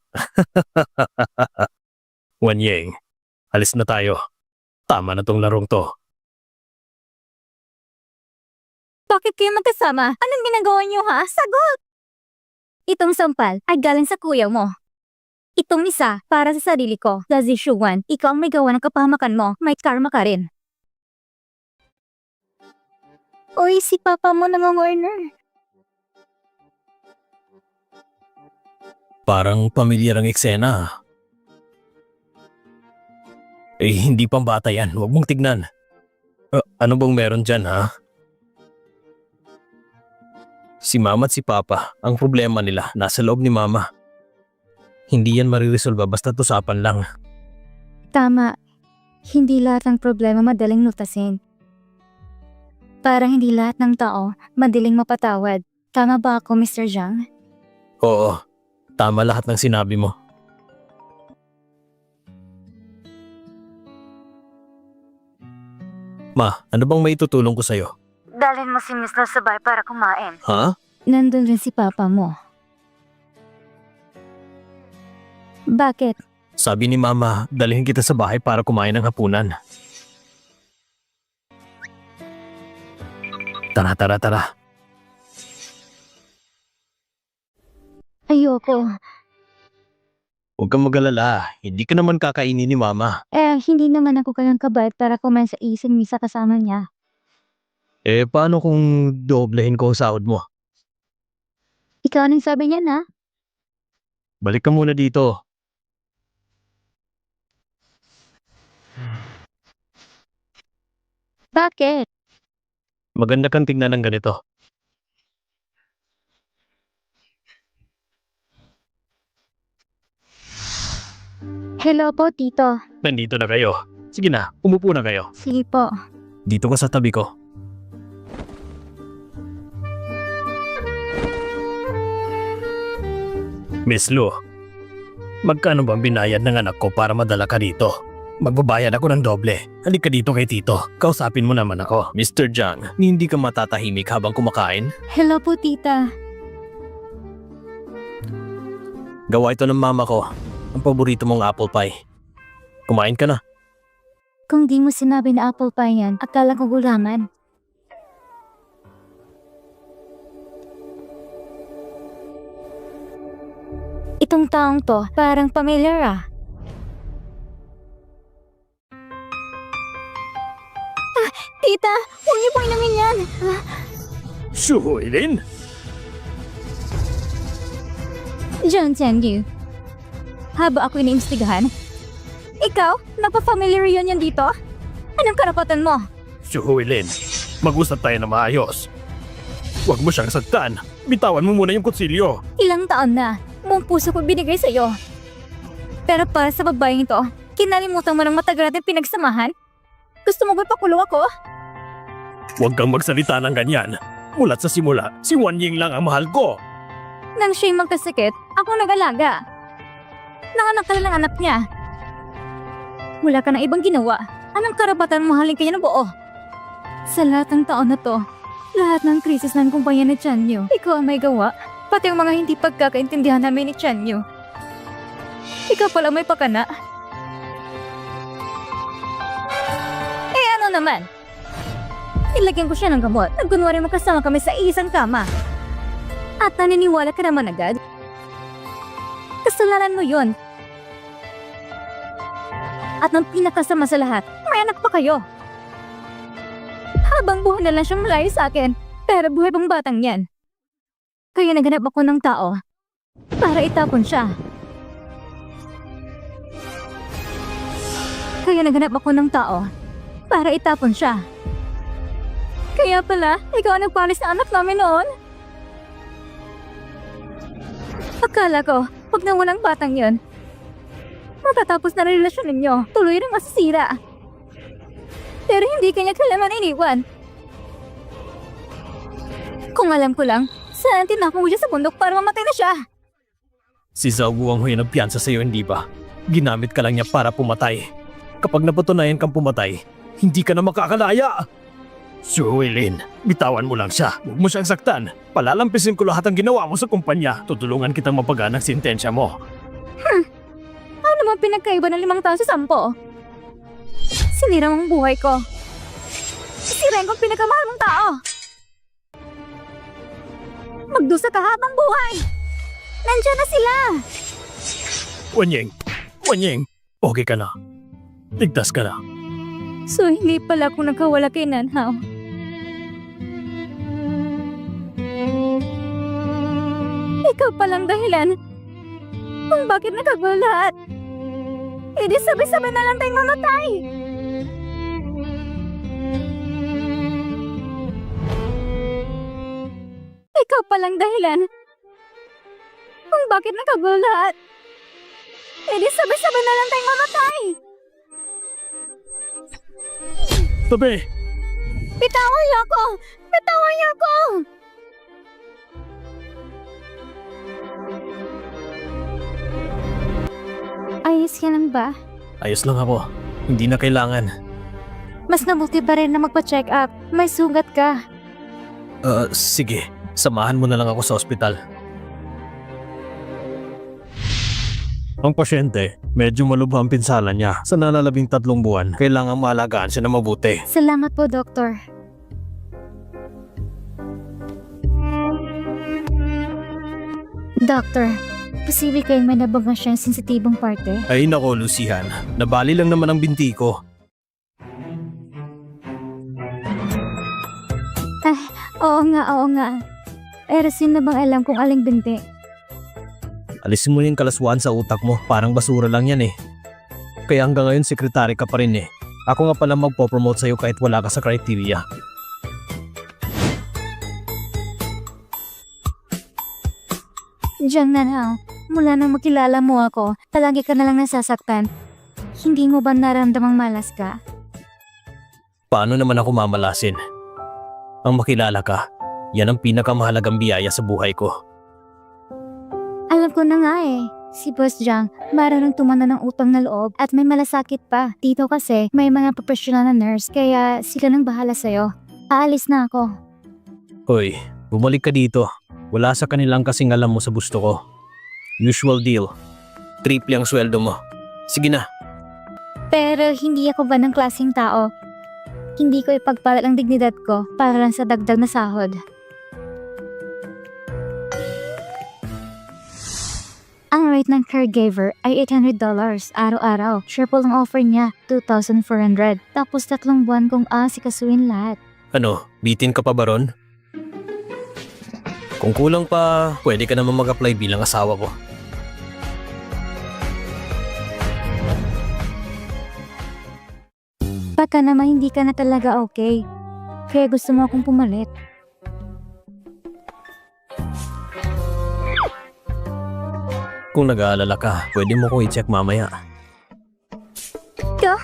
Wan Ying, alis na tayo. Tama na tong larong to. bakit kayo magkasama? Anong ginagawa niyo, ha? Sagot! Itong sampal ay galing sa kuya mo. Itong isa para sa sarili ko. Sa Zishuan, ikaw ang may gawa ng kapahamakan mo. May karma ka rin. Uy, si papa mo nangongorner. Parang pamilyar ang eksena. Hindi pang bata yan. Huwag mong tignan. Ano bang meron dyan, ha? Si Mama at si Papa, ang problema nila nasa loob ni Mama. Hindi yan mariresolba basta't usapan lang. Tama. Hindi lahat ng problema madaling lutasin. Parang hindi lahat ng tao madaling mapatawad. Tama ba ako, Mr. Jiang? Oo, tama lahat ng sinabi mo. Ma, ano bang may tutulong ko sa'yo? Dalhin mo si Mr. Sabay para kumain. Ha? Nandun rin si papa mo. Bakit? Sabi ni Mama, dalhin kita sa bahay para kumain ng hapunan. Tara. Ayoko. Huwag kang mag-alala, hindi ka naman kakainin ni Mama. Hindi naman ako kayang kabayad para kumain sa isang misa kasama niya. Paano kung doblehin ko ang sahod mo? Ikaw nang sabi niya na? Balik ka muna dito. Bakit? Maganda kang tingnan ng ganito. Hello po, Tito. Nandito na kayo. Sige na, umupo na kayo. Sige po. Dito ka sa tabi ko. Miss Lu, magkano bang binayad ng anak ko para madala ka dito? Magbabayad ako ng doble. Halika dito kay Tito. Kausapin mo naman ako. Mr. Jiang, hindi ka matatahimik habang kumakain? Hello po, Tita. Gawa ito ng mama ko. Ang paborito mong apple pie. Kumain ka na. Kung di mo sinabi na apple pie yan, akala ko gulaman. Itong taong to, parang familiar Tita, huwag niyo pong inumin yan. Su Huilin? Zhang Jiangyu, haba ako iniimbestigahan? Ikaw, napafamiliar yun yan dito? Anong karapatan mo? Su Huilin, mag-usap tayo na maayos. Huwag mo siyang saktan. Bitawan mo muna yung kutsilyo. Ilang taon na, buong puso ko binigay sa'yo. Pero para sa babaeng ito, kinalimutan mo ng matagal natin pinagsamahan? Gusto mo ba pakulong ako? Huwag kang magsalita ng ganyan. Mulat sa simula, si Wan Ying lang ang mahal ko. Nang siya'y magkasakit, ako nag-alaga. Nanganak ka lang ng anak niya. Wala ka ng ibang ginawa. Anong karapatan mahalin kanya ng buo? Sa lahat ng taon na to, Lahat ng krisis ng kumpanya ni Chanyo, ikaw ang may gawa. Pati ang mga hindi pagkakaintindihan namin ni Chanyo. Ikaw pala may pakana. Eh ano naman? Nilagyan ko siya ng gamot. Nagkunwari magkasama kami sa isang kama. At naniniwala ka naman agad? Kasalanan mo yun. At ang pinakasama sa lahat, may anak pa kayo. Habang buhay na lang siyang malayo sa akin, pero buhay pang batang yan. Kaya naghanap ako ng tao para itapon siya. Kaya pala, ikaw ang nagpalis na anak namin noon. Akala ko, pag nawalang batang yon, matatapos na rin relasyon ninyo, tuloy rin masisira. Pero hindi kanya kailangan iniwan. Kung alam ko lang, saan tinapon mo siya sa bundok para mamatay na siya? Si Zhao ang huwag nagpiyansa sa'yo, hindi ba? Ginamit ka lang niya para pumatay. Kapag napatunayan kang pumatay, hindi ka na makakalaya! Suwilin, bitawan mo lang siya. Huwag mo siyang saktan. Palalampisin ko lahat ang ginawa mo sa kumpanya. Tutulungan kitang mapagaan ang sintensya mo. Ano naman pinagkaiba ng 5 taon sa 10? Sinira mong buhay ko. Sirain kong pinakamahal mong tao. Magdusa ka habang buhay. Nandiyan na sila. Wanyeng, okay ka na. Ligtas ka na. So hindi pala ako nakawala kay Nanhaw. Ikaw palang dahilan kung bakit nakagawa lahat. E di sabay-sabay na lang tayong mamatay. Ikaw palang dahilan kung bakit nakagawa lahat. E di sabay-sabay na lang tayong mamatay. Tabi! Bitawan niyo ako! Bitawan niyo ako! Ayos ka lang ba? Ayos lang ako. Hindi na kailangan. Mas mabuti pa rin na magpa-check up. May sugat ka. Sige. Samahan mo na lang ako sa ospital. Ang pasyente, medyo malubha ang pinsala niya. Sa nalalabing 3 buwan, kailangan maalagaan siya na mabuti. Salamat po, Doktor. Doctor, posible kayong may nabagang siyang sensitibong parte? Ay nako, Lucian. Nabali lang naman ang binti ko. Oo nga. Pero sino bang alam kung aling binti? Alisin mo yung kalaswaan sa utak mo. Parang basura lang yan eh. Kaya hanggang ngayon sekretary ka pa rin eh. Ako nga pala magpo-promote sa'yo kahit wala ka sa criteria. Diyan na, mula nang makilala mo ako, palagi ka na lang nasasaktan. Hindi mo ba naramdamang malas ka? Paano naman ako mamalasin? Ang makilala ka, yan ang pinakamahalagang biyaya sa buhay ko. Alam ko na nga eh. Si Boss Jiang, marunong tumana ng utang na loob at may malasakit pa. Dito kasi may mga professional na nurse kaya sila nang bahala sa'yo. Aalis na ako. Hoy, bumalik ka dito. Wala sa kanilang kasing alam mo sa gusto ko. Usual deal. Triple ang sweldo mo. Sige na. Pero hindi ako ba ng klaseng tao? Hindi ko ipagpalit ang dignidad ko para lang sa dagdag na sahod. Ang rate ng caregiver ay $800 araw-araw. Triple ang offer niya, $2,400. Tapos 3 buwan kung aasikasuhin lahat. Ano, bitin ka pa ba ron? Kung kulang pa, pwede ka naman mag-apply bilang asawa ko. Baka naman hindi ka na talaga okay. Kaya gusto mo akong pumalit. Kung nag-aalala ka, pwede mo kong i-check mamaya. Ka?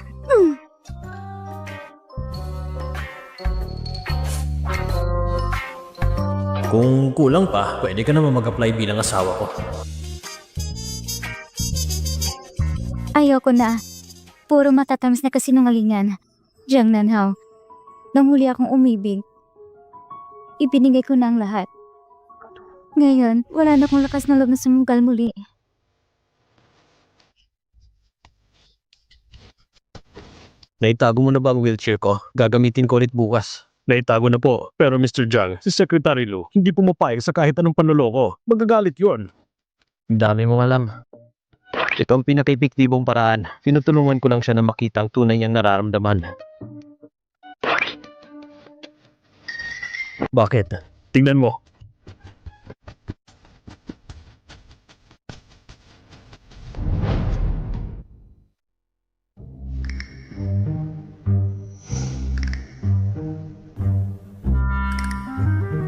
Kung kulang pa, pwede ka naman mag-apply bilang asawa ko. Ayoko na. Puro matatamis na kasinungalingan. Jiang Nanhao, nang huli akong umibig, ibinigay ko na ang lahat. Ngayon, wala na akong lakas na loob na sumugal muli. Naitago mo na ba ang wheelchair ko? Gagamitin ko ulit bukas. Naitago na po. Pero Mr. Jiang, si Secretary Lu, hindi pumapayag sa kahit anong panloloko. Magagalit yon. Dami mong alam. Ito ang pinaka-epektibong paraan. Tinutulungan ko lang siya na makita ang tunay niyang nararamdaman. Bakit? Tingnan mo.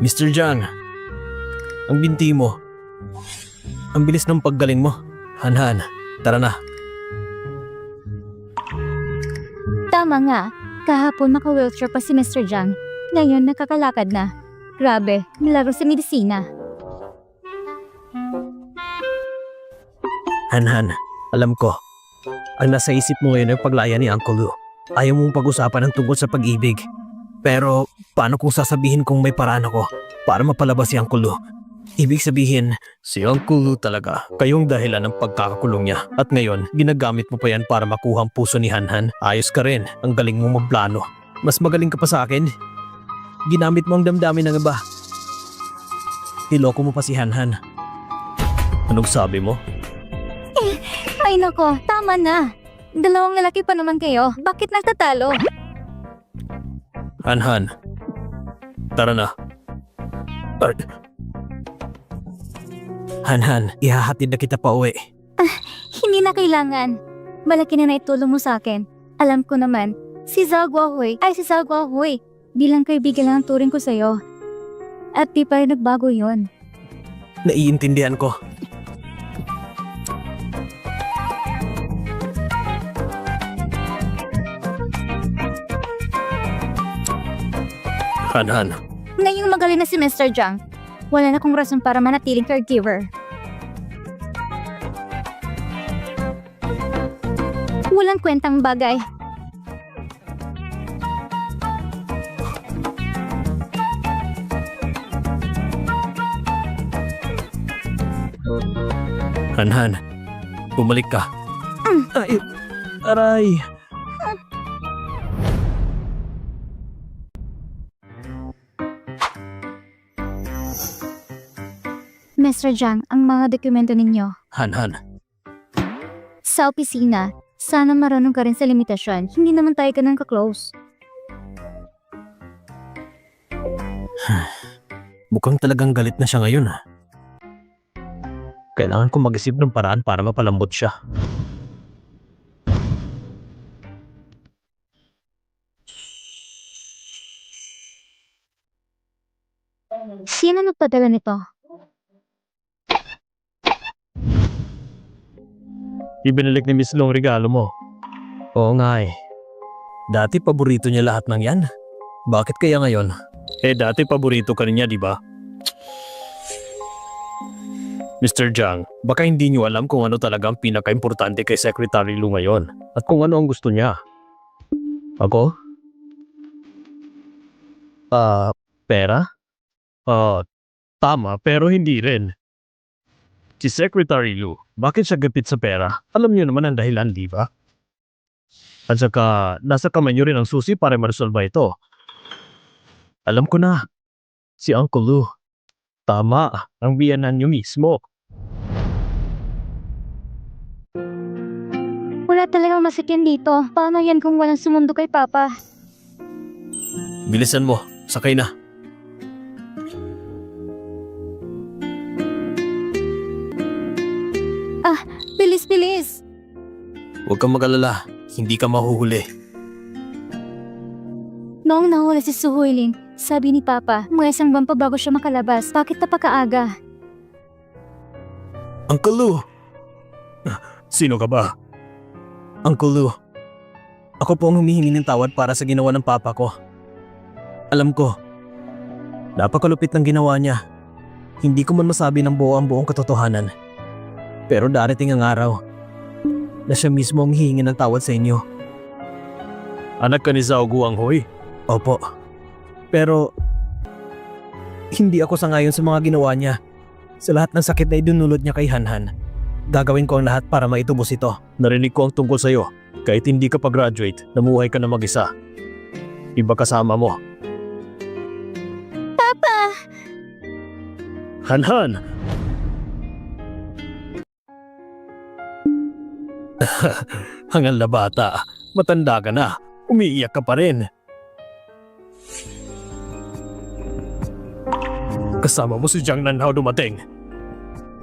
Mr. Jiang, ang binti mo. Ang bilis ng paggaling mo. Han, tara na. Tama nga. Kahapon naka-wheelchair pa si Mr. Jiang. Ngayon nakakalakad na. Grabe, nilaro sa medisina. Han, alam ko. Ang nasa isip mo ngayon ay paglaya ni Uncle Lu. Ayaw mong pag-usapan ang tungkol sa pag-ibig. Pero paano kung sasabihin kong may paraan ako para mapalabas si Uncle Lu? Ibig sabihin, si Uncle Lu talaga kayong dahilan ng pagkakakulong niya. At ngayon, ginagamit mo pa yan para makuha ang puso ni Han. Ayos ka rin, ang galing mong magplano. Mas magaling ka pa sa akin. Ginamit mo ang damdamin ng iba. Niloko mo pa si Han. Anong sabi mo? Ay nako, tama na. Dalawang lalaki pa naman kayo. Bakit nagtatalo? Han, tara na. Han, ihahatid na kita pa uwi. Hindi na kailangan. Malaki na naitulong mo sa akin. Alam ko naman, si Zhao Guohui ay si Zhao Guohui. Bilang kaibigan lang ang turing ko sa'yo. At di pa rin nagbago yon. Naiintindihan ko. Han. Ngayong magaling na si Mr. Jiang, wala na kong rason para manatiling caregiver. Walang kwentang bagay. Han, bumalik ka. Ay, aray. Mr. Jiang, ang mga dokumento ninyo. Han. Sa opisina, sana marunong ka rin sa limitasyon. Hindi naman tayo ganun ka-close. Mukhang talagang galit na siya ngayon. Kailangan ko mag-isip ng paraan para mapalambot siya. Sino nagpadala nito? Ibinalik ni Miss Long regalo mo. Oo nga eh. Dati paborito niya lahat ng yan. Bakit kaya ngayon? Dati paborito ka rin niya, di ba? Mr. Jiang, baka hindi niyo alam kung ano talaga ang pinaka-importante kay Secretary Lu ngayon at kung ano ang gusto niya. Ako? Pera? Tama pero hindi rin. Si Secretary Lu, bakit siya gapit sa pera? Alam niyo naman ang dahilan, di ba? At saka, nasa kamay niyo rin ang susi para ma-resolve ito. Alam ko na. Si Uncle Lu. Tama, ang biyanan niyo mismo. Wala talagang masikin dito. Paano yan kung walang sumundo kay Papa? Bilisan mo, sakay na. Bilis! Huwag kang mag-alala, hindi ka mahuhuli. Noong nahuli si Su Huiling, sabi ni Papa, mga isang buwan pa bago siya makalabas. Bakit napakaaga? Uncle Lu! Sino ka ba? Uncle Lu, ako po ang humihingi ng tawad para sa ginawa ng papa ko. Alam ko, napakalupit ng ginawa niya. Hindi ko man masabi ng buo ang buong katotohanan. Pero darating ang araw na siya mismo ang hihingi ng tawad sa inyo. Anak ka ni Zhao Guanghui? Opo. Pero Hindi ako sangayon sa mga ginawa niya. Sa lahat ng sakit na idunulot niya kay Hanhan, gagawin ko ang lahat para maitubos ito. Narinig ko ang tungkol sa'yo. Kahit hindi ka pa-graduate, namuhay ka na mag-isa. Iba kasama mo. Papa! Hanhan! Hangal na bata. Matanda ka na. Umiiyak ka pa rin. Kasama mo si Jiang Nanhao dumating.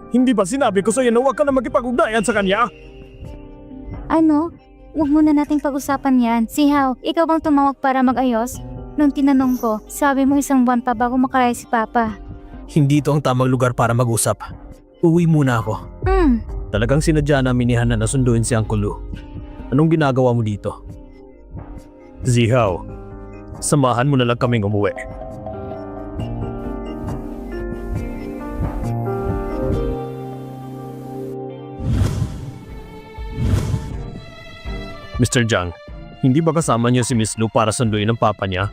Hindi ba sinabi ko sa'yo na huwag ka na makipag-ugnayan sa kanya? Ano? Huwag muna nating pag-usapan yan. Si Hao, ikaw bang tumawag para mag-ayos? Nung tinanong ko, sabi mo isang buwan pa bago makaraya si Papa. Hindi ito ang tamang lugar para mag-usap. Uwi muna ako. Talagang sinadya namin ni Hanhan na sunduin si Uncle Lu. Anong ginagawa mo dito? Zihao, samahan mo na lang kaming umuwi. Mr. Jiang, hindi ba kasama niyo si Miss Lu para sunduin ang papa niya?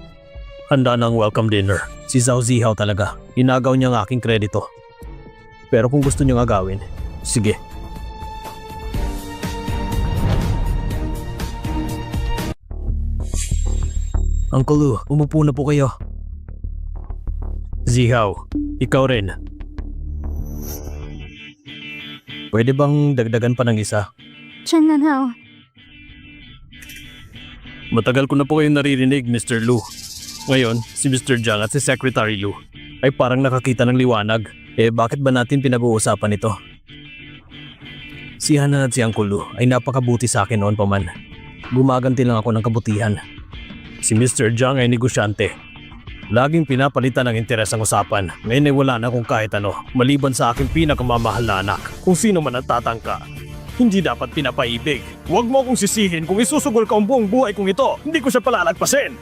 Handa na ang welcome dinner. Si Zhao Zihao talaga. Inagaw niya ang aking kredito. Pero kung gusto niyo agawin, sige. Uncle Lu, umupo na po kayo. Zihao, ikaw rin. Pwede bang dagdagan pa ng isa? Jiang Nanhao. Matagal ko na po kayong naririnig, Mr. Lu. Ngayon, si Mr. Jiang at si Secretary Lu ay parang nakakita ng liwanag. Bakit ba natin pinag-uusapan ito? Si Hanhan at si Uncle Lu ay napakabuti sa akin noon pa man. Gumaganti lang ako ng kabutihan. Si Mr. Jiang ay negosyante. Laging pinapalitan ng interes ang usapan. Ngayon ay wala na akong kahit ano, maliban sa aking pinakamamahal na anak. Kung sino man ang tatangka, hindi dapat pinapaibig. Huwag mo akong sisihin kung isusugol ka ang buong buhay kong ito. Hindi ko siya palalagpasin.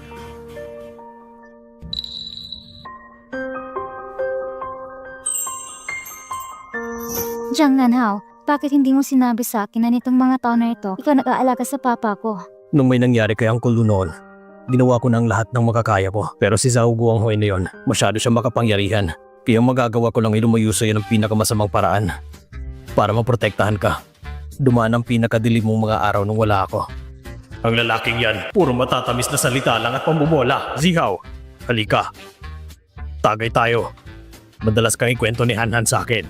Jiang Nanhao, bakit hindi mo sinabi sa akin na nitong mga taon na ito, ikaw nag-aalaga sa papa ko? Nung may nangyari kay Uncle Lu noon, ginawa ko ng lahat ng makakaya ko. Pero si Zhao Guanghui na yon, masyado siya makapangyarihan. Kaya magagawa ko lang ilumayo sa'yo ng pinakamasamang paraan para maprotektahan ka. Dumaan ang pinakadilim mong mga araw nung wala ako. Ang lalaking yan, puro matatamis na salita lang at pambubola. Zihao, halika. Tagay tayo. Madalas kang ikwento ni Hanhan sa akin.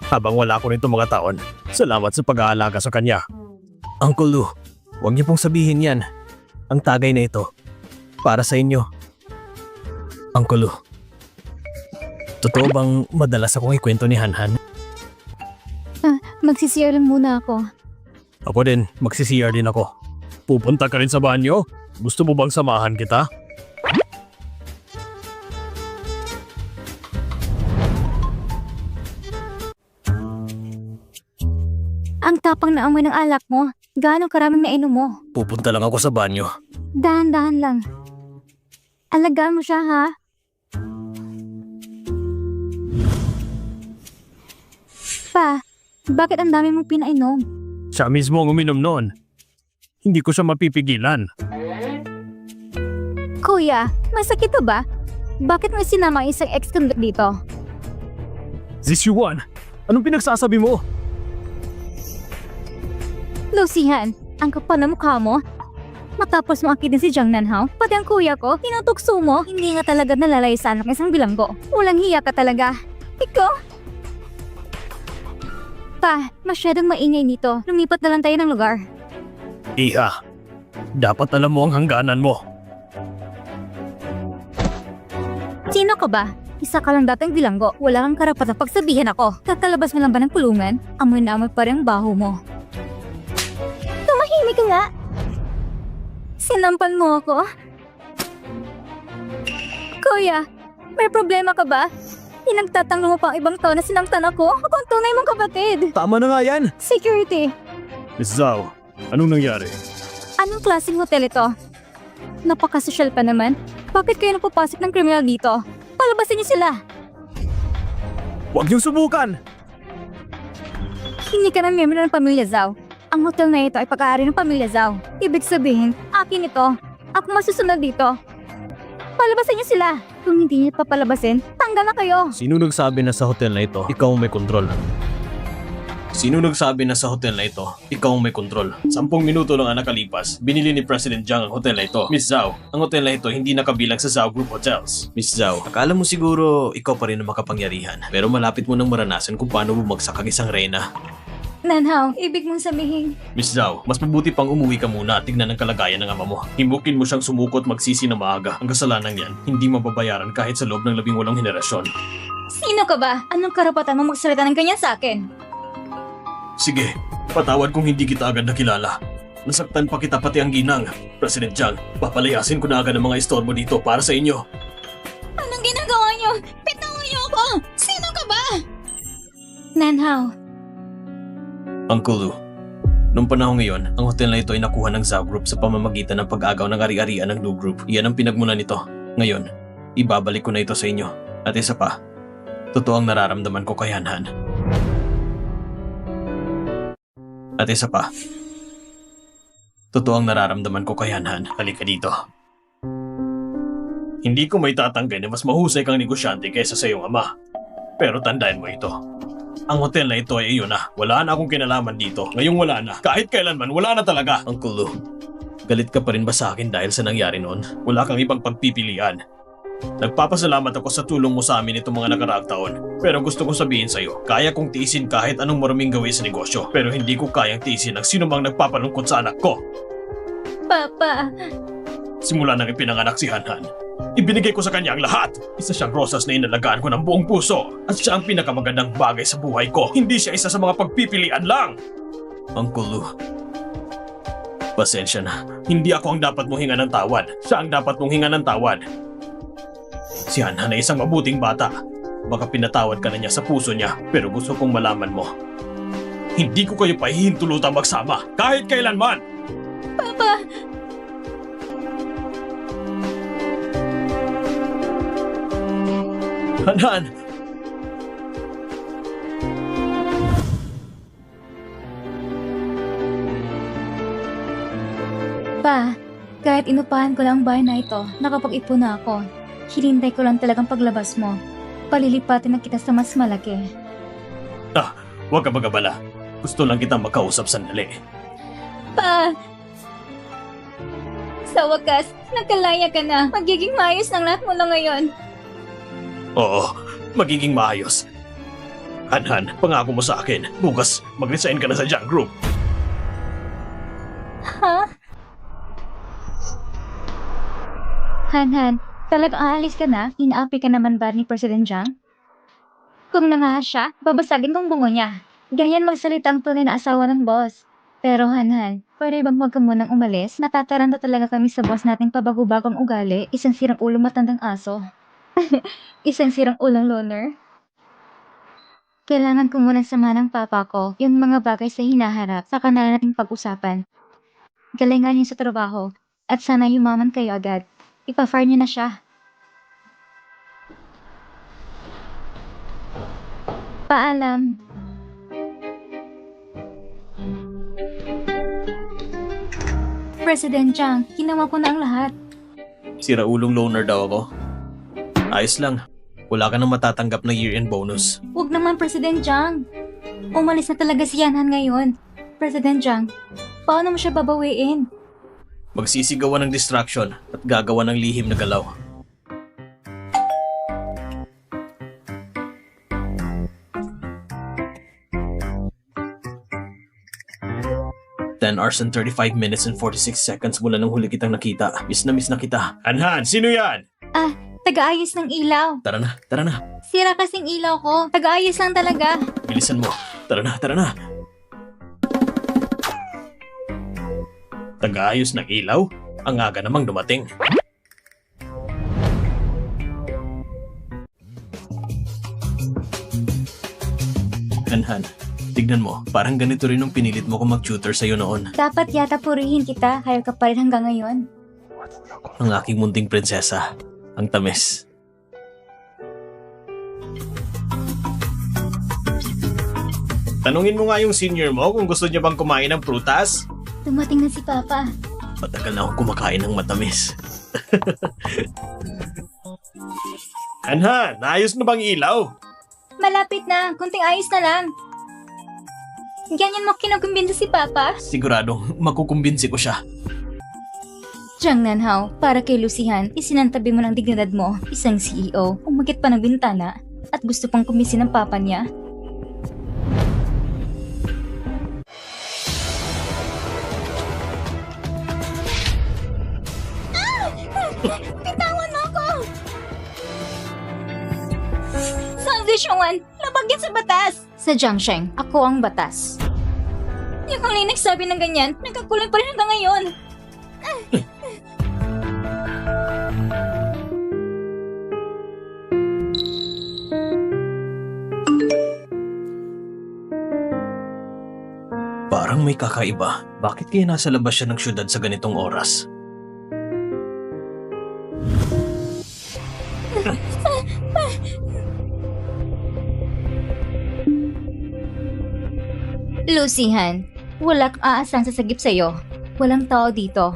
Habang wala ko nito mga taon, salamat sa pag-aalaga sa kanya. Uncle Lu, huwag niyo pong sabihin yan. Ang tagay na ito, para sa inyo. Uncle Lu, totoo bang madalas akong ikwento ni Hanhan? Magsisiyar lang muna ako. Ako din, magsisiyar din ako. Pupunta ka rin sa banyo? Gusto mo bang samahan kita? Ang tapang na amoy ng alak mo. Gaano karaming nainom mo? Pupunta lang ako sa banyo. Dahan-dahan lang. Alagaan mo siya, ha? Pa, bakit ang dami mong pinainom? Siya mismo ang uminom noon. Hindi ko siya mapipigilan. Kuya, masakit to ba? Bakit mo sinama ang isang ex-convict dito? Zishuan, anong pinagsasabi mo? Lucian, ang kapal na mukha mo. Matapos mo akitin si Jiang Nanhao, pati ang kuya ko, tinutukso mo. Hindi nga talaga nalalayasan ng isang bilanggo. Walang hiya ka talaga. Ikaw? Pa, masyadong maingay nito. Lumipat na lang tayo ng lugar. Iha, dapat alam mo ang hangganan mo. Sino ka ba? Isa ka lang dating bilanggo. Wala kang karapatang pagsabihan ako. Kakalabas mo lang ba ng kulungan? Amoy na amoy pa rin ang baho mo. Tumahimik ka nga! Sinampan mo ako? Kuya, may problema ka ba? Pinagtatanggol mo pa ang ibang tao na sinamtan ako? Ako ang tunay mong kapatid! Tama na nga yan! Security! Miss Zhao, anong nangyari? Anong klaseng hotel ito? Napakasosyal pa naman. Bakit kayo napapasok ng kriminal dito? Palabasin niyo sila! Huwag niyong subukan! Hindi ka na miyembro ng pamilya Zhao. Ang hotel na ito ay pag-aari ng pamilya Zhao. Ibig sabihin, akin ito. Ako masusunod dito. Palabasin niyo sila. Kung hindi niyo papalabasin, Tumanggal na kayo. Sino nagsabi na sa hotel na ito, ikaw ang may kontrol? Sino nagsabi na sa hotel na ito, ikaw ang may kontrol? 10 minuto lang ang nakalipas, binili ni President Jiang ang hotel na ito. Miss Zhao, ang hotel na ito hindi nakabilang sa Zhao Group Hotels. Miss Zhao, akala mo siguro ikaw pa rin ang makapangyarihan. Pero malapit mo nang maranasan kung paano bumagsak ang isang reyna. Nanhaw, ibig mong sabihin, Miss Zhao, mas mabuti pang umuwi ka muna at tignan ang kalagayan ng ama mo. Himbukin mo siyang sumuko at magsisi na maaga. Ang kasalanan yan, hindi mababayaran kahit sa loob ng 18 henerasyon. sino ka ba? Anong karapatan mo magsalita ng ganyan sa akin? Sige, patawad kung hindi kita agad nakilala. Nasaktan pa kita pati ang ginang. President Jiang, papalayasin ko na agad ang mga istorbo dito para sa inyo. Anong ginagawa niyo? Bitawan niyo ako! Sino ka ba? Nanhaw, Uncle Lu, noong panahon ngayon, ang hotel na ito ay nakuha ng Zhao Group sa pamamagitan ng pag-agaw ng ari-arian ng Lu Group. Iyan ang pinagmulan nito. Ngayon, ibabalik ko na ito sa inyo. At isa pa, totoo ang nararamdaman ko kay Han-Han. At isa pa, totoo ang nararamdaman ko kay Han-Han. Halika dito. Hindi ko may tatanggi na mas mahusay kang negosyante kaysa sa iyong ama. Pero tandaan mo ito. Ang hotel na ito ay iyon na. Wala na akong kinalaman dito. Ngayong wala na. Kahit kailanman, wala na talaga. Uncle Lu, galit ka pa rin ba sa akin dahil sa nangyari noon? Wala kang ibang pagpipilian. Nagpapasalamat ako sa tulong mo sa amin itong mga nakaraang taon. Pero gusto kong sabihin sa'yo, kaya kong tiisin kahit anong maraming gawin sa negosyo. Pero hindi ko kayang tiisin ang sino mang nagpapalungkot sa anak ko. Papa. Simula nang ipinanganak si Han-Han, ibinigay ko sa kanya ang lahat. Isa siyang rosas na inalagaan ko ng buong puso. At siya ang pinakamagandang bagay sa buhay ko. Hindi siya isa sa mga pagpipilian lang. Uncle Lu, pasensya na. Hindi ako ang dapat mong hinga ng tawad. Siya ang dapat mong hinga ng tawad. Si Han-Han ay isang mabuting bata. Baka pinatawad ka na niya sa puso niya. Pero gusto kong malaman mo, hindi ko kayo pahihintulutang magsama. Kahit kailanman. Papa. Han-Han! Pa, kahit inupahan ko lang ang bahay na ito, nakapag-ipon na ako. Hinintay ko lang talagang paglabas mo. Palilipatin na kita sa mas malaki. Huwag ka mag-abala. Gusto lang kitang makausap sandali. Pa! Sa wakas, nagkalaya ka na. Magiging maayos ng lahat mo na ngayon. Oo, magiging maayos. Han-Han, pangako mo sa akin, bukas mag-resign ka na sa Jiang Group. Ha? Han-Han, talagang aalis ka na? Inaapi ka naman ba ni President Jiang? Kung nangahas siya, babasagin kong bungo niya. Ganyan magsalita ang tunay na asawa ng boss. Pero Han-Han, pwede bang huwag ka munang umalis? Natataranta talaga kami sa boss nating pabago-bagong ugali, isang sirang ulo matandang aso. Isang sirang ulang loner. Kailangan ko munang samahan ng papa ko yung mga bagay sa hinaharap sa kanala nating pag-usapan. Galingan niyo sa trabaho at sana yumaman kayo agad. Ipa-fire niyo na siya. Paalam. President Jiang, ginawa ko na ang lahat. Siraulong loner daw ako. Ayos lang. Wala ka nang matatanggap na year-end bonus. Huwag naman, President Jiang. Umalis na talaga si Han-Han ngayon. President Jiang, paano mo siya babawiin? Magsisigawan ng distraction at gagawa ng lihim na galaw. Hours and 35 minutes and 46 seconds mula nung huli kitang nakita. Miss na kita. Han-Han, sino yan? Taga-ayos ng ilaw. Tara na. Sira kasing ilaw ko. Taga-ayos lang talaga. Bilisan mo. Tara na. Taga-ayos ng ilaw? Ang aga namang dumating. Han-Han, tignan mo, parang ganito rin nung pinilit mo kung mag-tutor sa'yo noon. Dapat yata purihin kita. Hayal ka pa rin hanggang ngayon. Ang aking munting prinsesa, ang tamis. Tanungin mo nga yung senior mo kung gusto niya bang kumain ng prutas. Dumating na si Papa. Matagal na akong kumakain ng matamis. Anhan, naayos na bang ilaw? Malapit na, kunting ayos na lang. Ganyan mo kinukumbinsa si Papa? Siguradong makukumbinsi ko siya. Jiang Nanhao, para kay Lucihan, isinantabi mo ng dignidad mo, isang CEO, umakit pa ng bintana, at gusto pang kumbinsin ng Papa niya. Bitawan mo ako! Sanzi Shuan, labag yan sa batas! Sa Jiangsheng, ako ang batas. Yung huli nagsabi ng ganyan, nagkakulong pa rin hanggang ngayon. Parang may kakaiba. Bakit kaya nasa labas siya ng syudad sa ganitong oras? Lucihan, wala kang aasang sasagip sa'yo. Walang tao dito.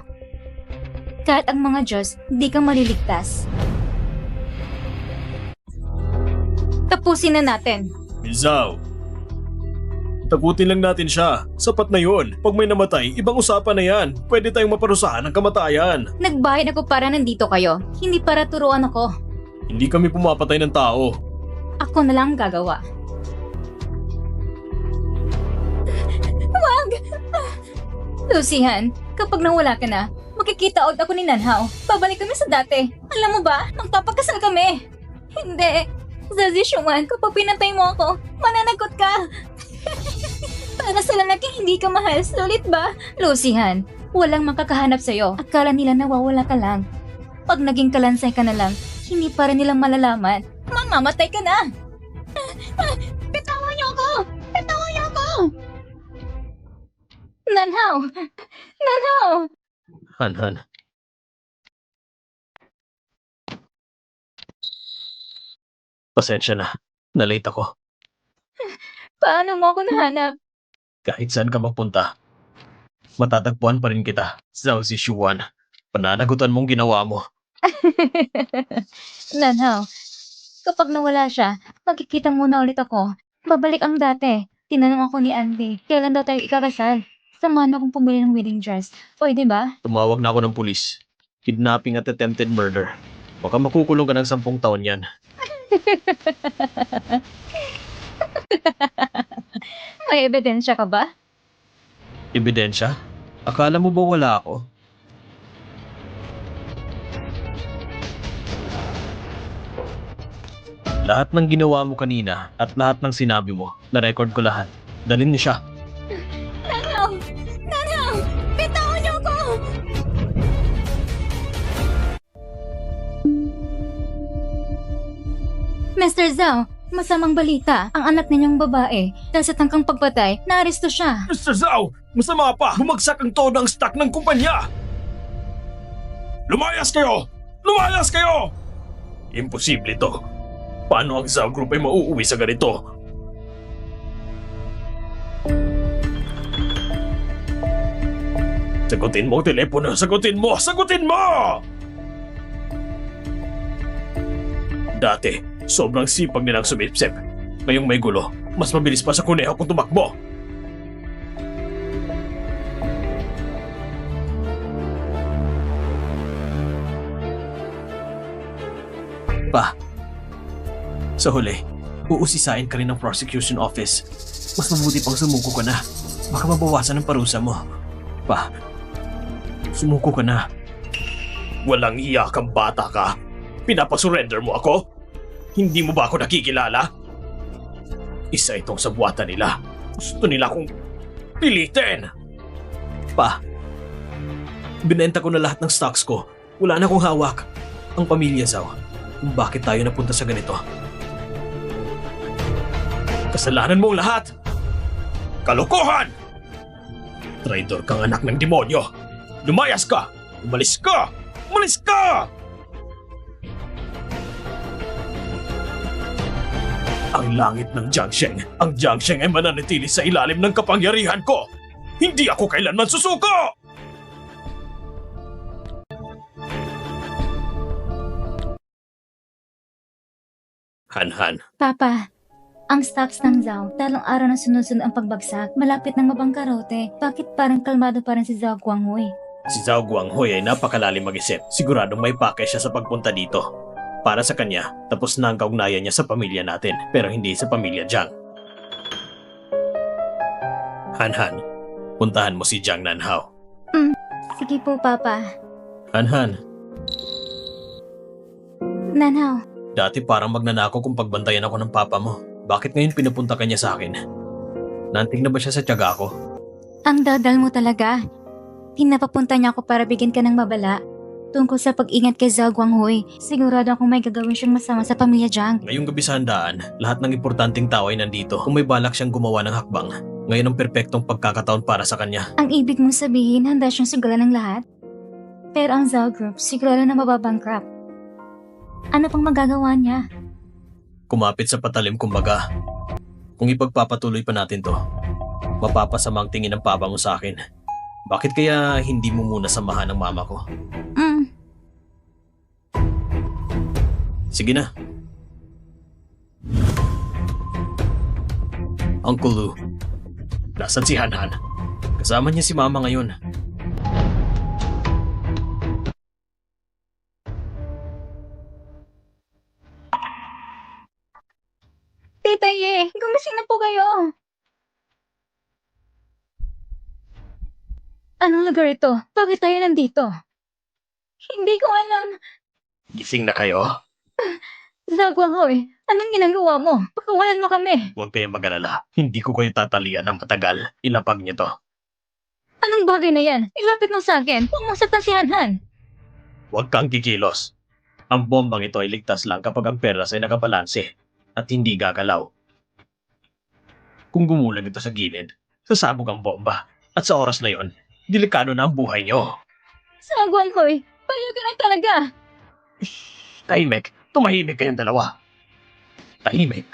Kahit ang mga Diyos, di kang maliligtas. Tapusin na natin. Mizaw! Takutin lang natin siya. Sapat na yun. Pag may namatay, ibang usapan na yan. Pwede tayong maparusahan ng kamatayan. Nagbayad ako para nandito kayo, hindi para turuan ako. Hindi kami pumapatay ng tao. Ako na lang ang gagawa. Wag! Lucihan, kapag nawala ka na, makikita out ako ni Nanhao. Babalik kami sa dati. Alam mo ba, magpapakasal kami. Hindi. Zazi Shuan, kapag pinatay mo ako, mananagot ka. Para sa lalaking hindi ka mahal, sulit ba? Lucihan, walang makakahanap sa'yo. Akala nila nawawala ka lang. Pag naging kalansay ka na lang, hindi pa rin nila malalaman. Mamamatay ka na! Bitawan niyo ako! Bitawan niyo ako! Nanhao! Nanhao! Han. Pasensya na. Nalate ako. Paano mo ako nahanap? Kahit saan ka magpunta, matatagpuan pa rin kita. Zhao Zishuan, pananagutan mong ginawa mo. Nanhao, kapag nawala siya, magkikita muna ulit ako. Babalik ang dati. Tinanong ako ni Andy, kailan daw tayo ikakasal? Samahan akong pumili ng wedding dress. Pwede ba? Tumawag na ako ng pulis. Kidnapping at attempted murder. Baka makukulong ka ng 10 taon yan. May ebidensya ka ba? Ebidensya? Akala mo ba wala ako? Lahat ng ginawa mo kanina at lahat ng sinabi mo, na-record ko lahat. Dalhin niyo siya. Nanhao! Nanhao! Bitawan niyo ako! Mr. Zhao, masamang balita. Ang anak ninyong babae, dahil sa tangkang pagpatay, naaresto siya. Mr. Zhao! Masama pa! Bumagsak ang todo ng stock ng kumpanya! Lumayas kayo! Lumayas kayo! Imposible to. Paano ang Zhao Group ay mauuwi sa ganito? Sagutin mo ang telepono! Sagutin mo! Sagutin mo! Dati, sobrang sipag nilang sumipsip. Ngayong may gulo, mas mabilis pa sa kuneho kung tumakbo. Pa, sa huli, uusisain ka rin ng prosecution office. Mas mabuti pang sumuko ka na. Baka mabawasan ang parusa mo. Pa, sumuko ka na. Walang iya kang bata ka. Pinapasurrender mo ako? Hindi mo ba ako nakikilala? Isa itong sa buwatan nila. Gusto nila akong pilitin. Pa, binenta ko na lahat ng stocks ko. Wala na akong hawak. Ang pamilya Zhao, kung bakit tayo napunta sa ganito. Kasalanan mo ang lahat! Kalokohan! Traidor kang anak ng demonyo! Lumayas ka! Umalis ka! Umalis ka! Ang langit ng Jiangsheng, ang Jiangsheng ay mananatili sa ilalim ng kapangyarihan ko! Hindi ako kailanman susuko! Han-Han, Papa, ang stocks ng Zhao, talong araw na sunod-sunod ang pagbagsak, malapit ng mabangkarote. Bakit parang kalmado pa rin si Zhao Guanghui? si Zhao Guanghui ay napakalalim mag-isip. Siguradong may pake siya sa pagpunta dito. Para sa kanya, tapos na ang kaugnayan niya sa pamilya natin, pero hindi sa pamilya Jiang. Han-Han, puntahan mo si Jiang Nanhao. Sige po, Papa. Han-Han, Nanhao, dati parang magnanako kung pagbantayan ako ng papa mo. Bakit ngayon pinupunta ka niya sa akin? Nanting na ba siya sa tiyaga ko? ang dadal mo talaga. Pinapapunta niya ako para bigyan ka ng mabala. Tungkol sa pag-ingat kay Zhao Guanghui, sigurado akong may gagawin siyang masama sa pamilya Jiang. Ngayong gabi sa handaan, lahat ng importanteng tao ay nandito. Kung may balak siyang gumawa ng hakbang, ngayon ang perpektong pagkakataon para sa kanya. Ang ibig mong sabihin, handa siyang sugalan ng lahat? Pero ang Zhao Group, sigurado na mababankrupt. Ano pang magagawa niya? Kumapit sa patalim kumbaga. Kung ipagpapatuloy pa natin to, mapapasama ang tingin ng papa mo sa akin. Bakit kaya hindi mo muna samahan ng mama ko? Sige na. Uncle Lu, nasan si Han-Han? Kasama niya si mama ngayon. Tita Ye, gumising na po kayo. Anong lugar ito? Bakit tayo nandito? Hindi ko alam. Gising na kayo? Zhao Guanghui, anong ginagawa mo? Pakawalan mo kami. Huwag kayong mag-alala. Hindi ko kayo tatalian ng matagal. Ilapag niyo to. Anong bagay na yan? Ilapit mo sa akin. Huwag mong saktan si Han-Han. Huwag kang kikilos. Ang bombang ito ay ligtas lang kapag ang perlas ay nakabalanse at hindi gagalaw. Kung gumulang ito sa gilid, sasabog ang bomba. At sa oras na yon, delikado na ang buhay niyo. Zhao Guanghui, payo ka na talaga. Tahimik. Tumahimik kayong dalawa. Tahimik.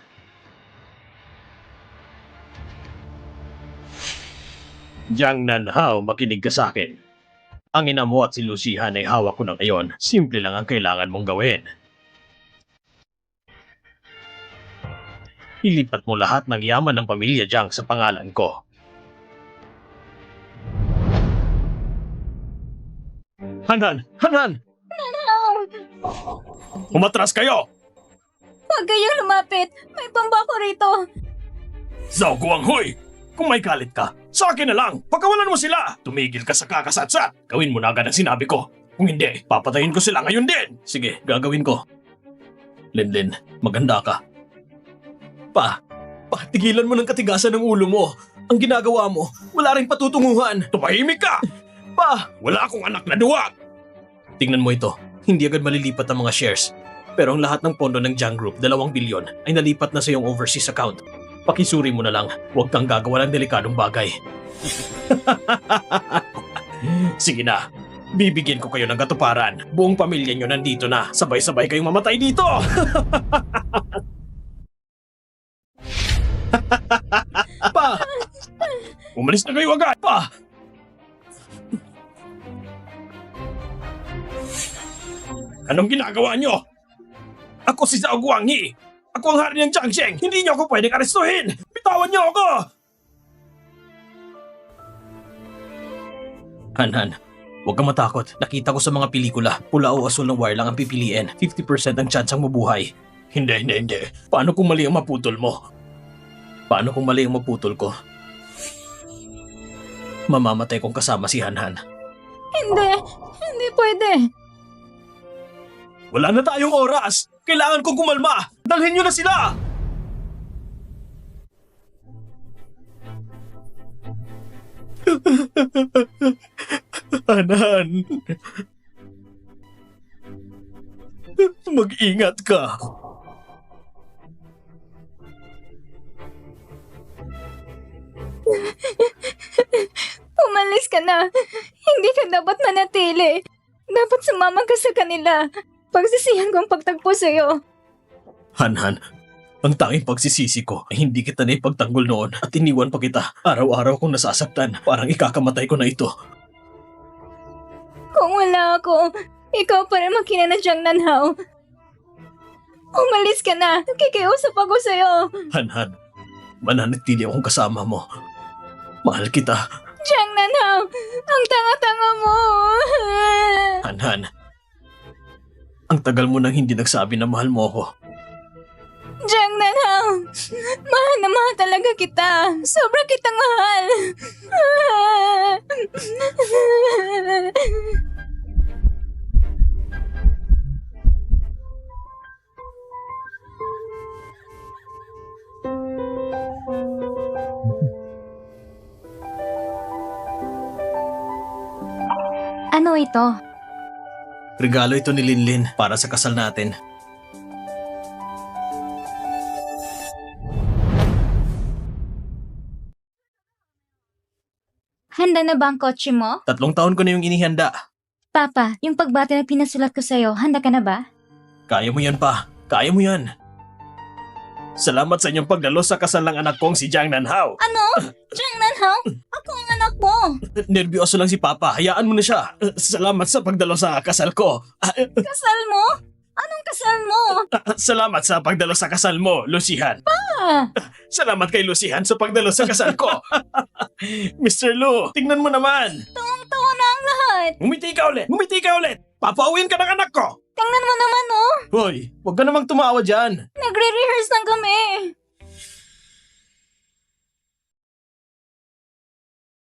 Jiang Nanhao, makinig ka sa akin. Ang ina mo at si Lucihan ay hawak ko na ngayon. Simple lang ang kailangan mong gawin. Ilipat mo lahat ng yaman ng pamilya Jiang sa pangalan ko. Han-Han! Han-Han! Umatras kayo! Huwag kayong lumapit. May pambako rito. Zhao Guanghui! Kung may galit ka, sa akin na lang! Pagkawalan mo sila! Tumigil ka sa kakasatsat! Gawin mo na agad ang sinabi ko. Kung hindi, papatayin ko sila ngayon din! Sige, gagawin ko. Linlin, maganda ka. Pa, tigilan mo ng katigasan ng ulo mo. Ang ginagawa mo, wala ring patutunguhan. Tumahimik ka! Pa, wala akong anak na duwag! Tingnan mo ito, hindi agad malilipat ang mga shares. Pero ang lahat ng pondo ng Jiang Group, 2 bilyon, ay nalipat na sa iyong overseas account. Pakisuri mo na lang, huwag kang gagawa ng delikadong bagay. Sige na, bibigyan ko kayo ng katuparan. Buong pamilya nyo nandito na, sabay-sabay kayong mamatay dito! Pa! Umalis na kayo agad! Pa! Anong ginagawa nyo? Ako si Zhao Guangyi! Ako ang hari ng Jiangsheng! Hindi nyo ako pwedeng arestuhin! Bitawan nyo ako! Han-Han, huwag kang matakot. Nakita ko sa mga pelikula, pula o asul ng wire lang ang pipiliin. 50% ang chance ang mabuhay. Hindi. Paano kung mali ang maputol mo? Paano kung mali ang maputol ko? Mamamatay kong kasama si Han-Han. Hindi pwede. Wala na tayong oras! Kailangan kong kumalma! Dalhin nyo na sila! Han-Han! Mag-ingat ka! Umalis ka na. Hindi ka dapat manatili. Dapat sumama ka sa kanila. Pagsisihan ko ang pagtagpo sa'yo. Han-Han, ang tanging pagsisisi ko ay hindi kita na ipagtanggol noon at iniwan pa kita. Araw-araw kong nasasaktan. Parang ikakamatay ko na ito. Kung wala ako, ikaw pa rin makina na Jiang Nanhao. Umalis ka na. Nakikiusap ako sa'yo. Han, mananatili akong kasama mo. Mahal kita. Jiang Nanhao, ang tanga-tanga mo. Han, ang tagal mo nang hindi nagsabi na mahal mo ako. Jiang Nanhao, mahal na mahal talaga kita. Sobra kitang mahal. Ano ito? Regalo ito ni Linlin para sa kasal natin. Handa na ba ang kotse mo? 3 taon ko na yung inihanda. Papa, yung pagbati na pinasulat ko sa'yo, handa ka na ba? Kaya mo yan pa. Kaya mo yan. Salamat sa inyong pagdalo sa kasal ng anak kong si Jiang Nanhao. Ano? Jiang Nanhao? Ako ang anak mo. Nervyoso lang si Papa. Hayaan mo na siya. Salamat sa pagdalo sa kasal ko. Kasal mo? Anong kasal mo? Salamat sa pagdalo sa kasal mo, Lucihan. Ah, Salamat kay Lucihan sa pagdalo sa kasal ko. Mr. Lu, tingnan mo naman. tawang-tawa na ang lahat. Ngumiti ka ulit. Ngumiti ka ulit. Papauwiin ka ng anak ko. Tingnan mo naman, oh. Hoy, huwag ka namang tumawa dyan. Nagre-rehearse lang kami.